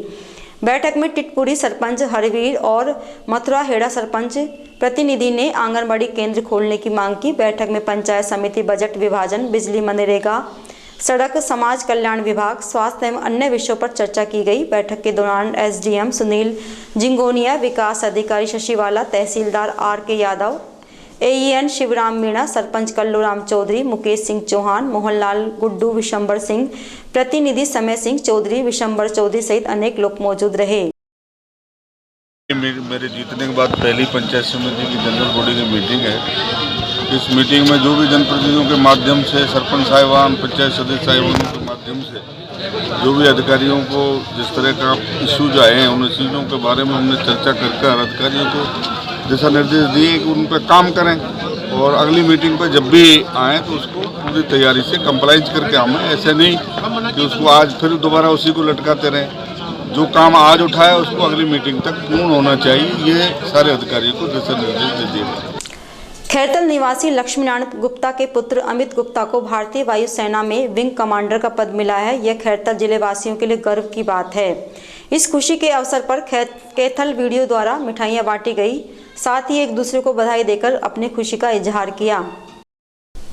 बैठक में टिटपुरी सरपंच हरवीर और मथुरा हेड़ा सरपंच प्रतिनिधि ने आंगनबाड़ी केंद्र खोलने की मांग की। बैठक में पंचायत समिति, बजट विभाजन, बिजली, मनरेगा, सड़क, समाज कल्याण विभाग, स्वास्थ्य एवं अन्य विषयों पर चर्चा की गई। बैठक के दौरान SDM सुनील जिंगोनिया, विकास अधिकारी शशिवाला, तहसीलदार RK यादव, AEN शिवराम मीणा, सरपंच कल्लूराम चौधरी, मुकेश सिंह चौहान, मोहनलाल गुड्डू, विशंबर सिंह, प्रतिनिधि समय सिंह चौधरी, विशंबर चौधरी सहित अनेक लोग मौजूद रहे। मेरे जीतने के बाद पहली पंचायत समिति की जनरल बॉडी की मीटिंग है। इस मीटिंग में जो भी जनप्रतिनिधियों के माध्यम से, सरपंच साहिबान, पंचायत सदस्य साहिबानों के माध्यम से जो भी अधिकारियों को जिस तरह का इश्यूज आए हैं, उन इश्यूजों के बारे में हमने चर्चा कर अधिकारियों को दिशा निर्देश दिए कि उन पर काम करें और अगली मीटिंग पर जब भी आएँ तो उसको पूरी तैयारी से कंप्लाइंस करके आएँ। ऐसे नहीं कि उसको आज फिर दोबारा उसी को लटकाते रहें। जो काम आज उठाया उसको अगली मीटिंग तक पूर्ण होना चाहिए। ये सारे अधिकारियों को दिशा निर्देश दे दिए। खैरतल निवासी लक्ष्मीनारायण गुप्ता के पुत्र अमित गुप्ता को भारतीय वायुसेना में विंग कमांडर का पद मिला है। यह खैरतल जिले वासियों के लिए गर्व की बात है। इस खुशी के अवसर पर कैथल वीडियो द्वारा मिठाइयाँ बांटी गई, साथ ही एक दूसरे को बधाई देकर अपनी खुशी का इजहार किया।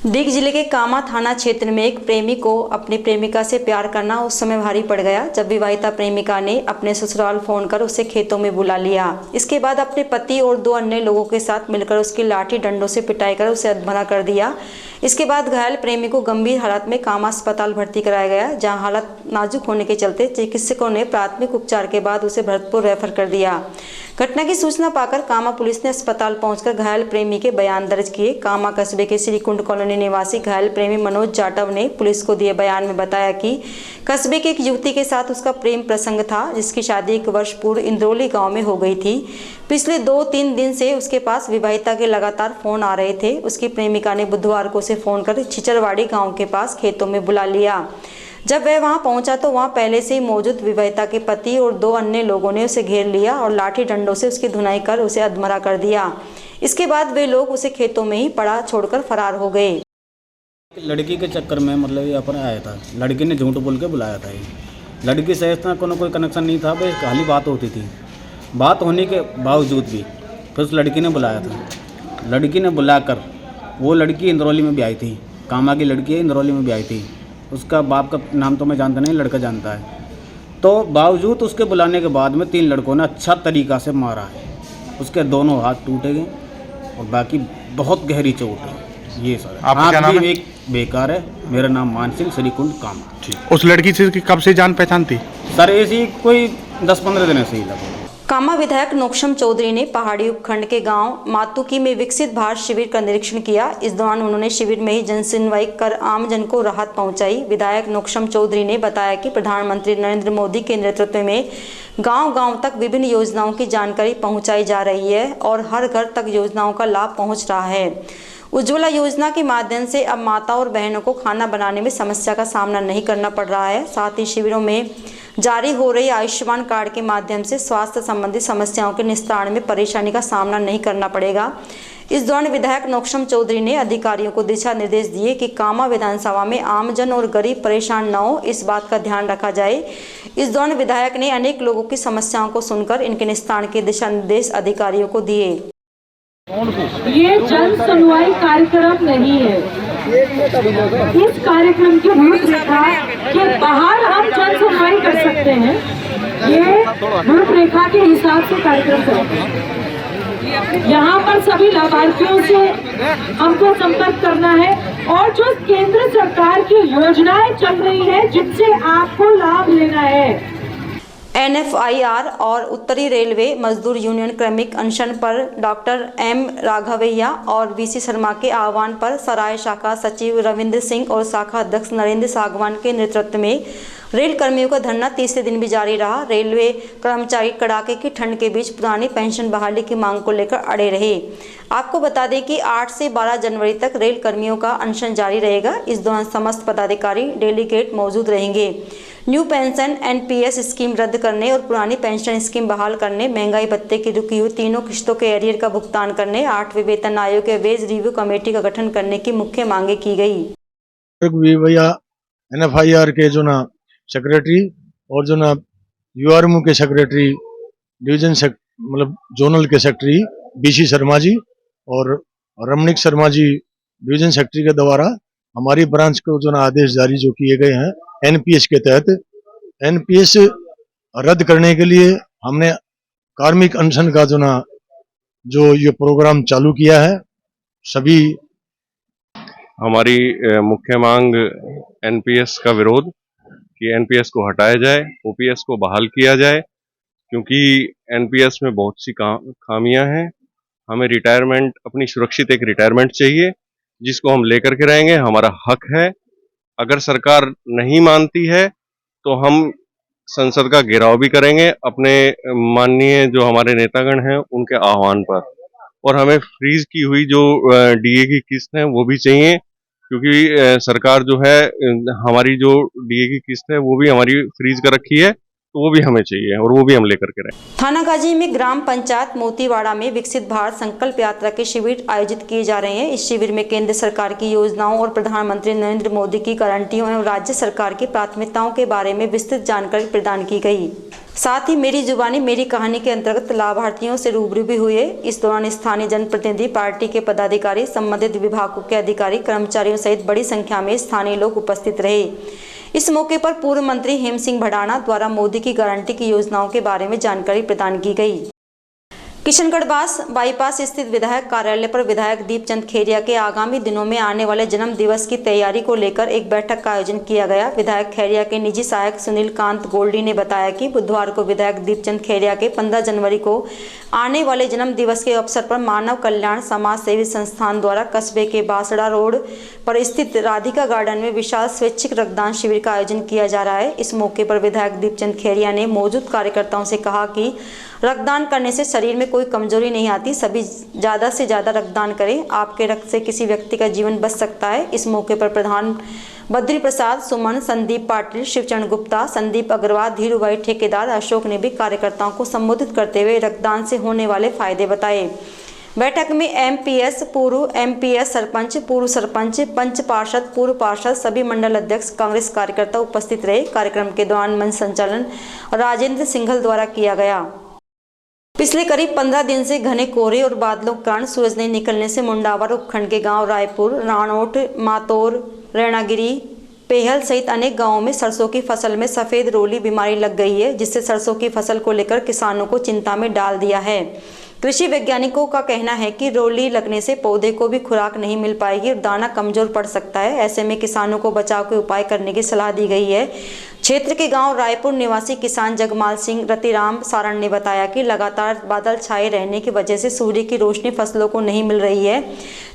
दीग जिले के कामा थाना क्षेत्र में एक प्रेमी को अपनी प्रेमिका से प्यार करना उस समय भारी पड़ गया जब विवाहिता प्रेमिका ने अपने ससुराल फोन कर उसे खेतों में बुला लिया। इसके बाद अपने पति और 2 अन्य लोगों के साथ मिलकर उसकी लाठी डंडों से पिटाई कर उसे अधमरा कर दिया। इसके बाद घायल प्रेमी को गंभीर हालत में कामा अस्पताल भर्ती कराया गया, जहां हालत नाजुक होने के चलते चिकित्सकों ने प्राथमिक उपचार के बाद उसे भरतपुर रेफर कर दिया। घटना की सूचना पाकर कामा पुलिस ने अस्पताल पहुंचकर घायल प्रेमी के बयान दर्ज किए। कामा कस्बे के श्रीकुंड कॉलोनी निवासी घायल प्रेमी मनोज जाटव ने पुलिस को दिए बयान में बताया कि कस्बे की एक युवती के साथ उसका प्रेम प्रसंग था, जिसकी शादी 1 वर्ष पूर्व इंद्रोली गांव में हो गई थी। पिछले 2-3 दिन से उसके पास विवाहिता के लगातार फोन आ रहे थे। उसकी प्रेमिका ने बुधवार को उसे फोन कर छिचरवाड़ी गाँव के पास खेतों में बुला लिया। जब वह वहां पहुंचा तो वहां पहले से ही मौजूद विवाहिता के पति और 2 अन्य लोगों ने उसे घेर लिया और लाठी डंडों से उसकी धुनाई कर उसे अधमरा कर दिया। इसके बाद वे लोग उसे खेतों में ही पड़ा छोड़कर फरार हो गए। लड़की के चक्कर में मतलब यहाँ पर आया था, लड़की ने झूठ बोल के बुलाया था। ये लड़की से इतना कोई कनेक्शन नहीं था, बस खाली बात होती थी। बात होने के बावजूद भी फिर उस लड़की ने बुलाया था। लड़की ने बुलाकर, वो लड़की इंद्रौली में भी आई थी, कामा की लड़की है, इंद्रौली में भी आई थी। उसका बाप का नाम तो मैं जानता नहीं, लड़का जानता है। तो बावजूद उसके बुलाने के बाद में 3 लड़कों ने अच्छा तरीक़ा से मारा है। उसके दोनों हाथ टूटे गए और बाकी बहुत गहरी चोट है। ये सर आपका क्या नाम है? एक बेकार है। मेरा नाम मान सिंह, श्रीकुंड कामा। उस लड़की से कब से जान पहचान थी? सर ऐसी कोई 10-15 दिन ऐसे ही लगा। कामा विधायक नोक्षम चौधरी ने पहाड़ी उपखंड के गांव मातुकी में विकसित भारत शिविर का निरीक्षण किया। इस दौरान उन्होंने शिविर में ही जन सुनवाई कर आमजन को राहत पहुंचाई। विधायक नोक्षम चौधरी ने बताया कि प्रधानमंत्री नरेंद्र मोदी के नेतृत्व में गांव-गांव तक विभिन्न योजनाओं की जानकारी पहुंचाई जा रही है और हर घर तक योजनाओं का लाभ पहुंच रहा है। उज्ज्वला योजना के माध्यम से अब माता और बहनों को खाना बनाने में समस्या का सामना नहीं करना पड़ रहा है। साथ ही शिविरों में जारी हो रही आयुष्मान कार्ड के माध्यम से स्वास्थ्य संबंधी समस्याओं के निस्तारण में परेशानी का सामना नहीं करना पड़ेगा। इस दौरान विधायक नोक्षम चौधरी ने अधिकारियों को दिशा निर्देश दिए कि कामा विधानसभा में आमजन और गरीब परेशान न हो, इस बात का ध्यान रखा जाए। इस दौरान विधायक ने अनेक लोगों की समस्याओं को सुनकर इनके निस्तारण के दिशा निर्देश अधिकारियों को दिए। ये जन सुनवाई कार्यक्रम नहीं है। इस कार्यक्रम की रूपरेखा के बाहर हम जन सुनवाई कर सकते हैं। ये रूपरेखा के हिसाब से कार्यक्रम चलते हैं। यहाँ पर सभी लाभार्थियों से हमको संपर्क करना है और जो केंद्र सरकार की योजनाएं चल रही है जिनसे आपको लाभ लेना है। NFIR और उत्तरी रेलवे मजदूर यूनियन क्रमिक अनशन पर डॉक्टर M राघवैया और VC शर्मा के आह्वान पर सराय शाखा सचिव रविंद्र सिंह और शाखा अध्यक्ष नरेंद्र सागवान के नेतृत्व में रेल कर्मियों का धरना तीसरे दिन भी जारी रहा। रेलवे कर्मचारी कड़ाके की ठंड के बीच पुरानी पेंशन बहाली की मांग को लेकर अड़े रहे। आपको बता दें कि 8 से 12 जनवरी तक रेल कर्मियों का अनशन जारी रहेगा। इस दौरान समस्त पदाधिकारी डेलीगेट मौजूद रहेंगे। न्यू पेंशन NPS स्कीम रद्द करने और पुरानी पेंशन स्कीम बहाल करने, महंगाई भत्ते की रुकी हुई 3 किस्तों के एरियर का भुगतान करने, 8वें वेतन आयोग के वेज रिव्यू कमेटी का गठन करने की मुख्य मांगे की गई। भैया NFIR के जो ना सेक्रेटरी और जो ना URMU के सेक्रेटरी डिवीजन मतलब जोनल के सेक्रेटरी BC शर्मा जी और रमणीक शर्मा जी डिवीजन सेक्रेटरी के द्वारा हमारी ब्रांच को जो ना आदेश जारी जो किए गए हैं NPS के तहत NPS रद्द करने के लिए हमने कार्मिक अनशन का जो ये प्रोग्राम चालू किया है। सभी हमारी मुख्य मांग NPS का विरोध कि NPS को हटाया जाए, OPS को बहाल किया जाए, क्योंकि NPS में बहुत सी खामियां हैं। हमें रिटायरमेंट, अपनी सुरक्षित एक रिटायरमेंट चाहिए जिसको हम लेकर के रहेंगे, हमारा हक है। अगर सरकार नहीं मानती है तो हम संसद का घेराव भी करेंगे अपने माननीय जो हमारे नेतागण हैं उनके आह्वान पर। और हमें फ्रीज की हुई जो DA की किस्त है वो भी चाहिए, क्योंकि सरकार जो है हमारी जो DA की किस्त है वो भी हमारी फ्रीज कर रखी है, तो वो भी हमें चाहिए और वो भी हम लेकर के रहें। थानागाजी में ग्राम पंचायत मोतीवाड़ा में विकसित भारत संकल्प यात्रा के शिविर आयोजित किए जा रहे हैं। इस शिविर में केंद्र सरकार की योजनाओं और प्रधानमंत्री नरेंद्र मोदी की गारंटियों एवं राज्य सरकार की प्राथमिकताओं के बारे में विस्तृत जानकारी प्रदान की गई। साथ ही मेरी जुबानी मेरी कहानी के अंतर्गत लाभार्थियों से रूबरू भी हुए। इस दौरान स्थानीय जनप्रतिनिधि, पार्टी के पदाधिकारी, संबंधित विभागों के अधिकारी, कर्मचारियों सहित बड़ी संख्या में स्थानीय लोग उपस्थित रहे। इस मौके पर पूर्व मंत्री हेम सिंह भडाना द्वारा मोदी की गारंटी की योजनाओं के बारे में जानकारी प्रदान की गई। किशनगढ़ बाईपास स्थित विधायक कार्यालय पर विधायक दीपचंद खेरिया के आगामी दिनों में आने वाले जन्म दिवस की तैयारी को लेकर एक बैठक का आयोजन किया गया। विधायक खेरिया के निजी सहायक सुनील कांत गोल्डी ने बताया कि बुधवार को विधायक दीपचंद खेरिया के 15 जनवरी को आने वाले जन्म दिवस के अवसर पर मानव कल्याण समाज सेवी संस्थान द्वारा कस्बे के बासड़ा रोड पर स्थित राधिका गार्डन में विशाल स्वैच्छिक रक्तदान शिविर का आयोजन किया जा रहा है। इस मौके पर विधायक दीपचंद खेरिया ने मौजूद कार्यकर्ताओं से कहा कि रक्तदान करने से शरीर में कोई कमजोरी नहीं आती, सभी ज़्यादा से ज़्यादा रक्तदान करें, आपके रक्त से किसी व्यक्ति का जीवन बच सकता है। इस मौके पर प्रधान बद्री प्रसाद, सुमन, संदीप पाटिल, शिवचरण गुप्ता, संदीप अग्रवाल, धीरू भाई ठेकेदार, अशोक ने भी कार्यकर्ताओं को संबोधित करते हुए रक्तदान से होने वाले फायदे बताए। बैठक में एमपीएस, पूर्व एमपीएस सरपंच, पूर्व सरपंच, पंच पार्षद, पूर्व पार्षद, सभी मंडल अध्यक्ष, कांग्रेस कार्यकर्ता उपस्थित रहे। कार्यक्रम के दौरान मंच संचालन राजेंद्र सिंघल द्वारा किया गया। पिछले करीब 15 दिन से घने कोहरे और बादलों के कारण सूरज नहीं निकलने से मुंडावर उपखंड के गांव रायपुर, राणोट, मातौर, रैणागिरी, पेहल सहित अनेक गांवों में सरसों की फसल में सफेद रोली बीमारी लग गई है, जिससे सरसों की फसल को लेकर किसानों को चिंता में डाल दिया है। कृषि वैज्ञानिकों का कहना है कि रोली लगने से पौधे को भी खुराक नहीं मिल पाएगी और दाना कमजोर पड़ सकता है। ऐसे में किसानों को बचाव के उपाय करने की सलाह दी गई है। क्षेत्र के गांव रायपुर निवासी किसान जगमाल सिंह रतिराम सारण ने बताया कि लगातार बादल छाए रहने की वजह से सूर्य की रोशनी फसलों को नहीं मिल रही है,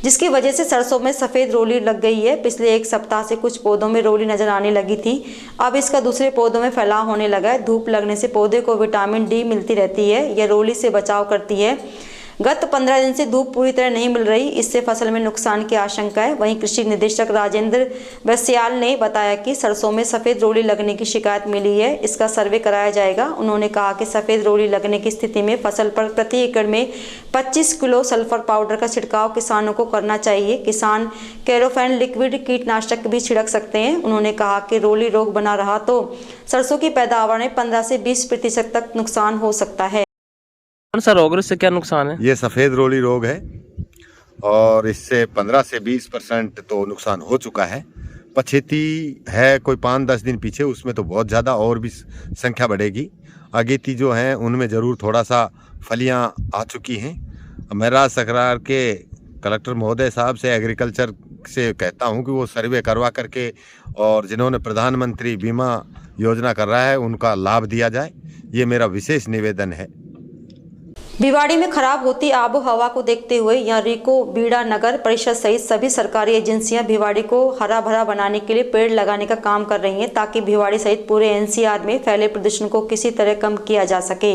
जिसकी वजह से सरसों में सफ़ेद रोली लग गई है। पिछले एक सप्ताह से कुछ पौधों में रोली नजर आने लगी थी, अब इसका दूसरे पौधों में फैलाव होने लगा है। धूप लगने से पौधे को विटामिन डी मिलती रहती है, यह रोली से बचाव करती है। गत 15 दिन से धूप पूरी तरह नहीं मिल रही, इससे फसल में नुकसान की आशंका है। वहीं कृषि निदेशक राजेंद्र वैस्याल ने बताया कि सरसों में सफ़ेद रोली लगने की शिकायत मिली है, इसका सर्वे कराया जाएगा। उन्होंने कहा कि सफ़ेद रोली लगने की स्थिति में फसल पर प्रति एकड़ में 25 किलो सल्फर पाउडर का छिड़काव किसानों को करना चाहिए। किसान कैरोफेन लिक्विड कीटनाशक भी छिड़क सकते हैं। उन्होंने कहा कि रोली रोग बना रहा तो सरसों की पैदावार में 15 से 20% तक नुकसान हो सकता है। कौन सा रोग, इससे क्या नुकसान है? ये सफ़ेद रोली रोग है और इससे 15 से 20% तो नुकसान हो चुका है। पछेती है कोई 5-10 दिन पीछे, उसमें तो बहुत ज़्यादा और भी संख्या बढ़ेगी। अगेती जो हैं उनमें ज़रूर थोड़ा सा फलियां आ चुकी हैं। मैं राज्य सरकार के कलेक्टर महोदय साहब से, एग्रीकल्चर से कहता हूं कि वो सर्वे करवा करके और जिन्होंने प्रधानमंत्री बीमा योजना कर रहा है उनका लाभ दिया जाए, ये मेरा विशेष निवेदन है। भिवाड़ी में खराब होती आबो हवा को देखते हुए यहाँ रीको, बीड़ा नगर परिषद सहित सभी सरकारी एजेंसियां भिवाड़ी को हरा भरा बनाने के लिए पेड़ लगाने का काम कर रही हैं, ताकि भिवाड़ी सहित पूरे एनसीआर में फैले प्रदूषण को किसी तरह कम किया जा सके।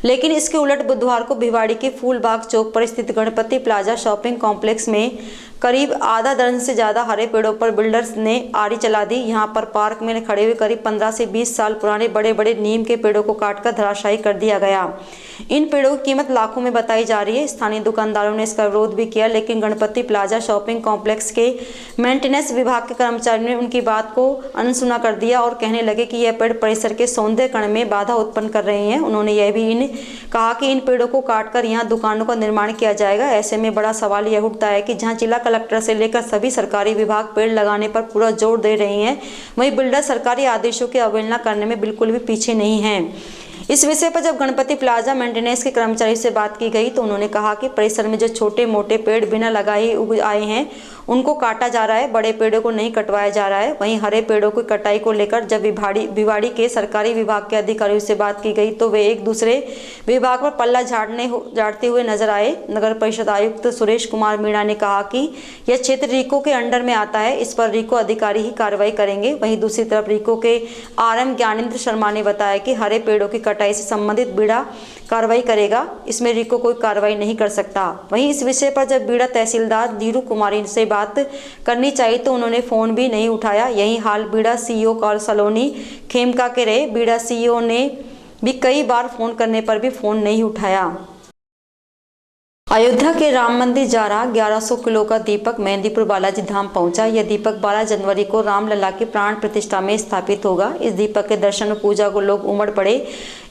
लेकिन इसके उलट बुधवार को भिवाड़ी के फूलबाग चौक पर स्थित गणपति प्लाजा शॉपिंग कॉम्प्लेक्स में करीब आधा दर्जन से ज़्यादा हरे पेड़ों पर बिल्डर्स ने आरी चला दी। यहाँ पर पार्क में खड़े हुए करीब 15 से 20 साल पुराने बड़े बड़े नीम के पेड़ों को काटकर धराशायी कर दिया गया। इन पेड़ों की कीमत लाखों में बताई जा रही है। स्थानीय दुकानदारों ने इसका विरोध भी किया, लेकिन गणपति प्लाजा शॉपिंग कॉम्प्लेक्स के मेंटेनेंस विभाग के कर्मचारियों ने उनकी बात को अनसुना कर दिया और कहने लगे कि यह पेड़ परिसर के सौंदर्यकरण में बाधा उत्पन्न कर रहे हैं। उन्होंने यह भी कहा कि इन पेड़ों को काटकर यहाँ दुकानों का निर्माण किया जाएगा। ऐसे में बड़ा सवाल यह उठता है कि जहाँ जिला कलेक्टर से लेकर सभी सरकारी विभाग पेड़ लगाने पर पूरा जोर दे रहे हैं, वहीं बिल्डर सरकारी आदेशों की अवहेलना करने में बिल्कुल भी पीछे नहीं हैं। इस विषय पर जब गणपति प्लाजा मेंटेनेंस के कर्मचारी से बात की गई तो उन्होंने कहा कि परिसर में जो छोटे मोटे पेड़ बिना लगाए उग आए हैं उनको काटा जा रहा है, बड़े पेड़ों को नहीं कटवाया जा रहा है। वहीं हरे पेड़ों की कटाई को लेकर जब भिवाड़ी के सरकारी विभाग के अधिकारियों से बात की गई तो वे एक दूसरे विभाग पर पल्ला झाड़ते हुए नजर आए। नगर परिषद आयुक्त सुरेश कुमार मीणा ने कहा कि यह क्षेत्र रीको के अंडर में आता है, इस पर रीको अधिकारी ही कार्रवाई करेंगे। वहीं दूसरी तरफ रीको के आरएम ज्ञानेंद्र शर्मा ने बताया कि हरे पेड़ों की कटाई से संबंधित बीड़ा कार्रवाई करेगा, इसमें रीको कोई कार्रवाई नहीं कर सकता। वहीं इस विषय पर जब बीड़ा तहसीलदार धीरू कुमारी से बात करनी चाहिए तो उन्होंने फोन भी नहीं उठाया। यही हाल बीड़ा सीईओ कॉल सलोनी खेमका के रहे। बीड़ा सीईओ ने भी कई बार फोन करने पर भी फोन नहीं उठाया। अयोध्या के राम मंदिर जा रहा 1100 किलो का दीपक मेहंदीपुर बालाजी धाम पहुंचा। यह दीपक 12 जनवरी को रामलला की प्राण प्रतिष्ठा में स्थापित होगा। इस दीपक के दर्शन और पूजा को लोग उमड़ पड़े।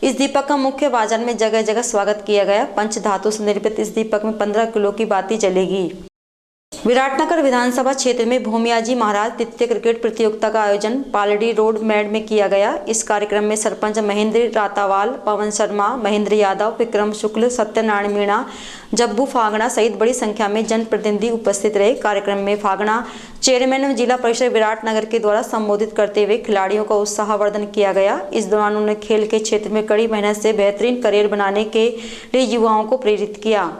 इस दीपक का मुख्य बाजार में जगह जगह स्वागत किया गया। पंच धातु से निर्मित इस दीपक में 15 किलो की बाती जलेगी। विराटनगर विधानसभा क्षेत्र में भूमियाजी महाराज द्वितीय क्रिकेट प्रतियोगिता का आयोजन पालड़ी रोड मेड में किया गया। इस कार्यक्रम में सरपंच महेंद्र रातावाल, पवन शर्मा, महेंद्र यादव, विक्रम शुक्ल, सत्यनारायण मीणा, जब्बू फागड़ा सहित बड़ी संख्या में जनप्रतिनिधि उपस्थित रहे। कार्यक्रम में फागड़ा चेयरमैन जिला परिषद विराटनगर के द्वारा संबोधित करते हुए खिलाड़ियों का उत्साहवर्धन किया गया। इस दौरान उन्होंने खेल के क्षेत्र में कड़ी मेहनत से बेहतरीन करियर बनाने के लिए युवाओं को प्रेरित किया।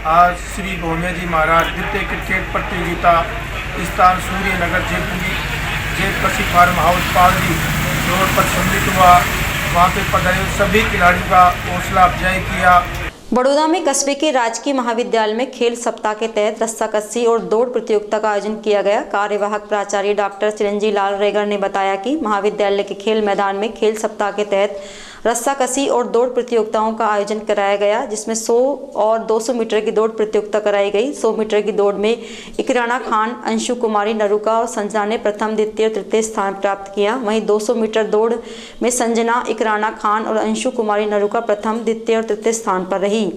आज श्री भूमियाजी महाराज द्वितीय क्रिकेट प्रतियोगिता स्थान सूर्य नगर जयप्रसी फार्म हाउस पालड़ी रोड पर सम्मिलित हुआ। वहाँ पे पधारे सभी खिलाड़ियों का हौसला अफजाई किया। बड़ौदा में कस्बे के राजकीय महाविद्यालय में खेल सप्ताह के तहत रस्साकस्सी और दौड़ प्रतियोगिता का आयोजन किया गया। कार्यवाहक प्राचार्य डॉक्टर चिरंजीव लाल रेगर ने बताया कि महाविद्यालय के खेल मैदान में खेल सप्ताह के तहत रस्साकस्सी और दौड़ प्रतियोगिताओं का आयोजन कराया गया, जिसमें 100 और 200 मीटर की दौड़ प्रतियोगिता कराई गई। 100 मीटर की दौड़ में इकराना खान, अंशु कुमारी नरुका और संजना ने प्रथम, द्वितीय और तृतीय स्थान प्राप्त किया। वहीं 200 मीटर दौड़ में संजना, इकराना खान और अंशु कुमारी नरुका प्रथम, द्वितीय और तृतीय स्थान पर रही।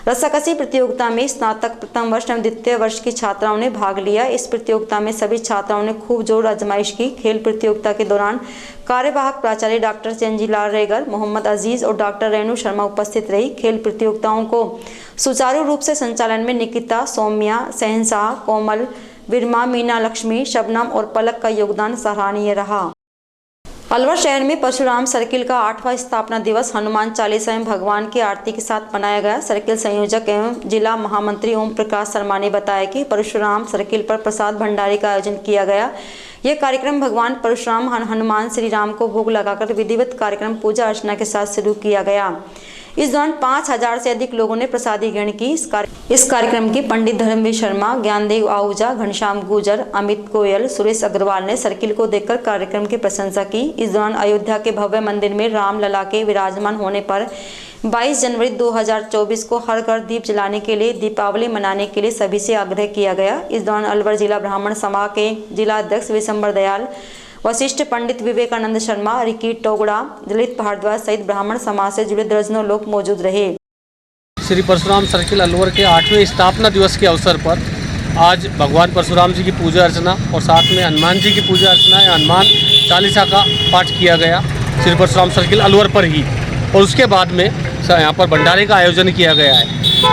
रस्साकस्सी प्रतियोगिता में स्नातक, प्रथम वर्ष एवं द्वितीय वर्ष की छात्राओं ने भाग लिया। इस प्रतियोगिता में सभी छात्राओं ने खूब जोर आजमाइश की। खेल प्रतियोगिता के दौरान कार्यवाहक प्राचार्य डॉक्टर चिरंजीव लाल रेगर, मोहम्मद अजीज और डॉक्टर रेणु शर्मा उपस्थित रही। खेल प्रतियोगिताओं को सुचारू रूप से संचालन में निकिता, सौम्या, शहनशाह, कोमल, विरमा, मीना लक्ष्मी, शबनम और पलक का योगदान सराहनीय रहा। अलवर शहर में परशुराम सर्किल का 8वां स्थापना दिवस हनुमान चालीसा एवं भगवान की आरती के साथ मनाया गया। सर्किल संयोजक एवं जिला महामंत्री ओम प्रकाश शर्मा ने बताया कि परशुराम सर्किल पर प्रसाद भंडारी का आयोजन किया गया। यह कार्यक्रम भगवान परशुराम हनुमान श्री राम को भोग लगाकर विधिवत कार्यक्रम पूजा अर्चना के साथ शुरू किया गया। इस दौरान 5000 से अधिक लोगों ने प्रसादी ग्रहण की। इस कार्यक्रम की पंडित धर्मवीर शर्मा, ज्ञानदेव आहूजा, घनश्याम गुजर, अमित गोयल, सुरेश अग्रवाल ने सर्किल को देखकर कार्यक्रम की प्रशंसा की। इस दौरान अयोध्या के भव्य मंदिर में राम लला के विराजमान होने पर 22 जनवरी 2024 को हर घर दीप जलाने के लिए दीपावली मनाने के लिए सभी से आग्रह किया गया। इस दौरान अलवर जिला ब्राह्मण सभा के जिला अध्यक्ष विशंबर दयाल, वशिष्ठ पंडित विवेकानंद शर्मा, रिकी टोगड़ा, दलित भारद्वाज सहित ब्राह्मण समाज से जुड़े दर्जनों लोग मौजूद रहे। श्री परशुराम सर्किल अलवर के 8वें स्थापना दिवस के अवसर पर आज भगवान परशुराम जी की पूजा अर्चना और साथ में हनुमान जी की पूजा अर्चना या हनुमान चालीसा का पाठ किया गया श्री परशुराम सर्किल अलवर पर ही। और उसके बाद में यहाँ पर भंडारे का आयोजन किया गया है।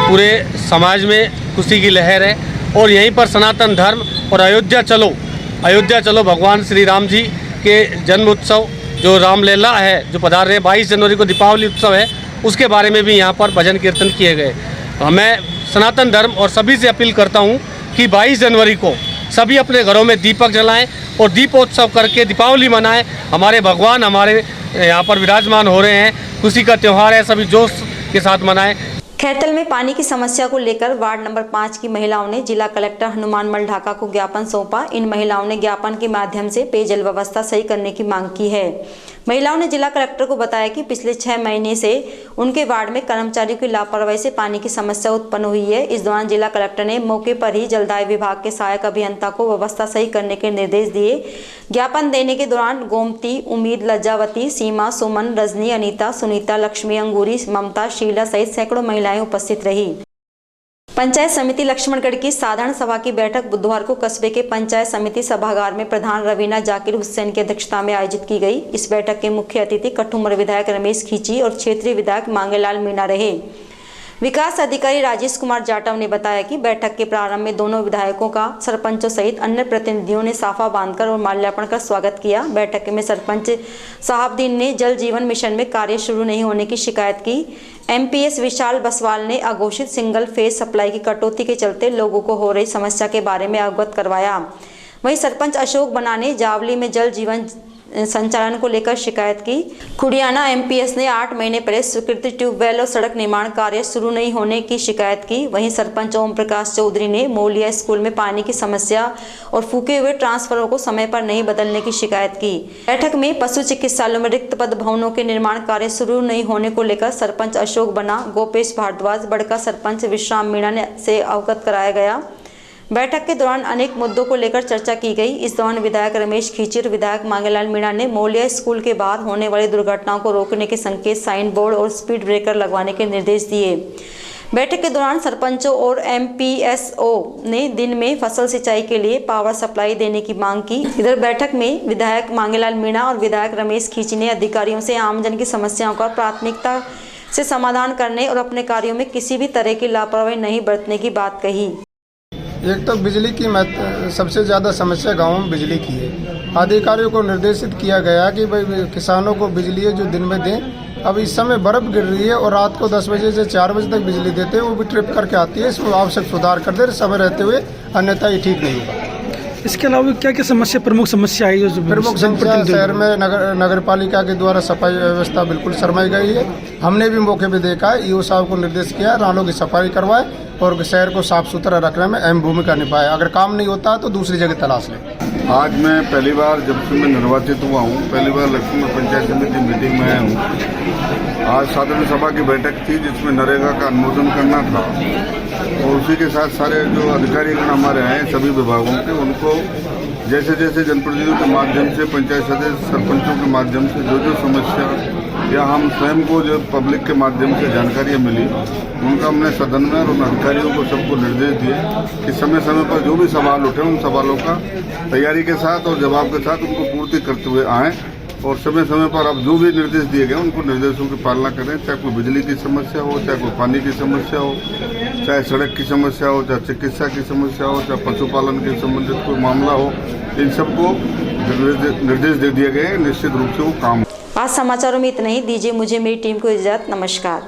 पूरे समाज में खुशी की लहर है और यहीं पर सनातन धर्म और अयोध्या चलो भगवान श्री राम जी के जन्म उत्सव जो रामलीला है जो पधार रहे 22 जनवरी को दीपावली उत्सव है, उसके बारे में भी यहाँ पर भजन कीर्तन किए गए। मैं सनातन धर्म और सभी से अपील करता हूँ कि 22 जनवरी को सभी अपने घरों में दीपक जलाएं और दीपोत्सव करके दीपावली मनाएं। हमारे भगवान हमारे यहाँ पर विराजमान हो रहे हैं, खुशी का त्यौहार है, सभी जोश के साथ मनाएं। खैरतल में पानी की समस्या को लेकर वार्ड नंबर 5 की महिलाओं ने जिला कलेक्टर हनुमान मलढाका को ज्ञापन सौंपा। इन महिलाओं ने ज्ञापन के माध्यम से पेयजल व्यवस्था सही करने की मांग की है। महिलाओं ने जिला कलेक्टर को बताया कि पिछले 6 महीने से उनके वार्ड में कर्मचारियों की लापरवाही से पानी की समस्या उत्पन्न हुई है। इस दौरान जिला कलेक्टर ने मौके पर ही जलदाय विभाग के सहायक अभियंता को व्यवस्था सही करने के निर्देश दिए। ज्ञापन देने के दौरान गोमती, उम्मीद, लज्जावती, सीमा, सुमन, रजनी, अनीता, सुनीता, लक्ष्मी, अंगूरी, ममता, शीला सहित सैकड़ों महिलाएं उपस्थित रही। पंचायत समिति लक्ष्मणगढ़ की साधारण सभा की बैठक बुधवार को कस्बे के पंचायत समिति सभागार में प्रधान रवीना जाकिर हुसैन की अध्यक्षता में आयोजित की गई। इस बैठक के मुख्य अतिथि कठुमर विधायक रमेश खींची और क्षेत्रीय विधायक मांगेलाल मीणा रहे। विकास अधिकारी राजेश कुमार जाटव ने बताया कि बैठक के प्रारंभ में दोनों विधायकों का सरपंचों सहित अन्य प्रतिनिधियों ने साफा बांधकर और माल्यार्पण कर स्वागत किया। बैठक में सरपंच साहबदीन ने जल जीवन मिशन में कार्य शुरू नहीं होने की शिकायत की। एमपीएस विशाल बसवाल ने अघोषित सिंगल फेज सप्लाई की कटौती के चलते लोगों को हो रही समस्या के बारे में अवगत करवाया। वहीं सरपंच अशोक बना ने जावली में जल जीवन संचालन को लेकर शिकायत की। खुडियाना एमपीएस ने 8 महीने पहले स्वीकृत ट्यूबवेल और सड़क निर्माण कार्य शुरू नहीं होने की शिकायत की। वहीं सरपंच ओम प्रकाश चौधरी ने मोलिया स्कूल में पानी की समस्या और फूके हुए ट्रांसफरों को समय पर नहीं बदलने की शिकायत की। बैठक में पशु चिकित्सालयों में रिक्त पद भवनों के निर्माण कार्य शुरू नहीं होने को लेकर सरपंच अशोक बना, गोपेश भारद्वाज, बड़का सरपंच विश्राम मीणा से अवगत कराया गया। बैठक के दौरान अनेक मुद्दों को लेकर चर्चा की गई। इस दौरान विधायक रमेश खींची और विधायक मांगेलाल मीणा ने मोलिया स्कूल के बाहर होने वाली दुर्घटनाओं को रोकने के संकेत साइन बोर्ड और स्पीड ब्रेकर लगवाने के निर्देश दिए। बैठक के दौरान सरपंचों और एमपीएसओ ने दिन में फसल सिंचाई के लिए पावर सप्लाई देने की मांग की। इधर बैठक में विधायक मांगेलाल मीणा और विधायक रमेश खींची ने अधिकारियों से आमजन की समस्याओं का प्राथमिकता से समाधान करने और अपने कार्यों में किसी भी तरह की लापरवाही नहीं बरतने की बात कही। एक तो बिजली की सबसे ज़्यादा समस्या गाँव में बिजली की है। अधिकारियों को निर्देशित किया गया कि भाई किसानों को बिजली जो दिन में दें। अब इस समय बर्फ़ गिर रही है और रात को 10 बजे से 4 बजे तक बिजली देते हैं, वो भी ट्रिप करके आती है। इसमें आवश्यक सुधार कर दे समय रहते हुए, अन्यथा ये ठीक नहीं होगा। इसके अलावा क्या क्या समस्या, प्रमुख समस्या है? जो प्रमुख समस्या शहर में नगर पालिका के द्वारा सफाई व्यवस्था बिल्कुल शरमाई गई है। हमने भी मौके पे देखा है, ईओ साहब को निर्देश किया नालों की सफाई करवाए और शहर को साफ सुथरा रखने में अहम भूमिका निभाए। अगर काम नहीं होता तो दूसरी जगह तलाश लें। आज मैं पहली बार जब से मैं निर्वाचित हुआ हूँ, पहली बार लक्ष्मीपुर पंचायत समिति मीटिंग में आया हूँ। आज साधारण सभा की बैठक थी जिसमें नरेगा का अनुमोदन करना था और उसी के साथ सारे जो अधिकारीगण हमारे हैं सभी विभागों के, उनको जैसे जैसे जनप्रतिनिधियों के माध्यम से, पंचायत सदस्य सरपंचों के माध्यम से जो समस्या या हम स्वयं को जो पब्लिक के माध्यम से जानकारियाँ मिली, उनका हमने सदन में और उन अधिकारियों को सबको निर्देश दिए कि समय समय पर जो भी सवाल उठे उन सवालों का तैयारी के साथ और जवाब के साथ उनको पूर्ति करते हुए आएँ और समय समय पर अब जो भी निर्देश दिए गए उनको निर्देशों की पालना करें। चाहे कोई बिजली की समस्या हो, चाहे कोई पानी की समस्या हो, चाहे सड़क की समस्या हो, चाहे चिकित्सा की समस्या हो, चाहे पशुपालन के संबंधित कोई मामला हो, इन सबको निर्देश दे दिए गए। निश्चित रूप से वो काम। आज समाचारों में इतना ही। दीजिए मुझे मेरी टीम को इजाजत। नमस्कार।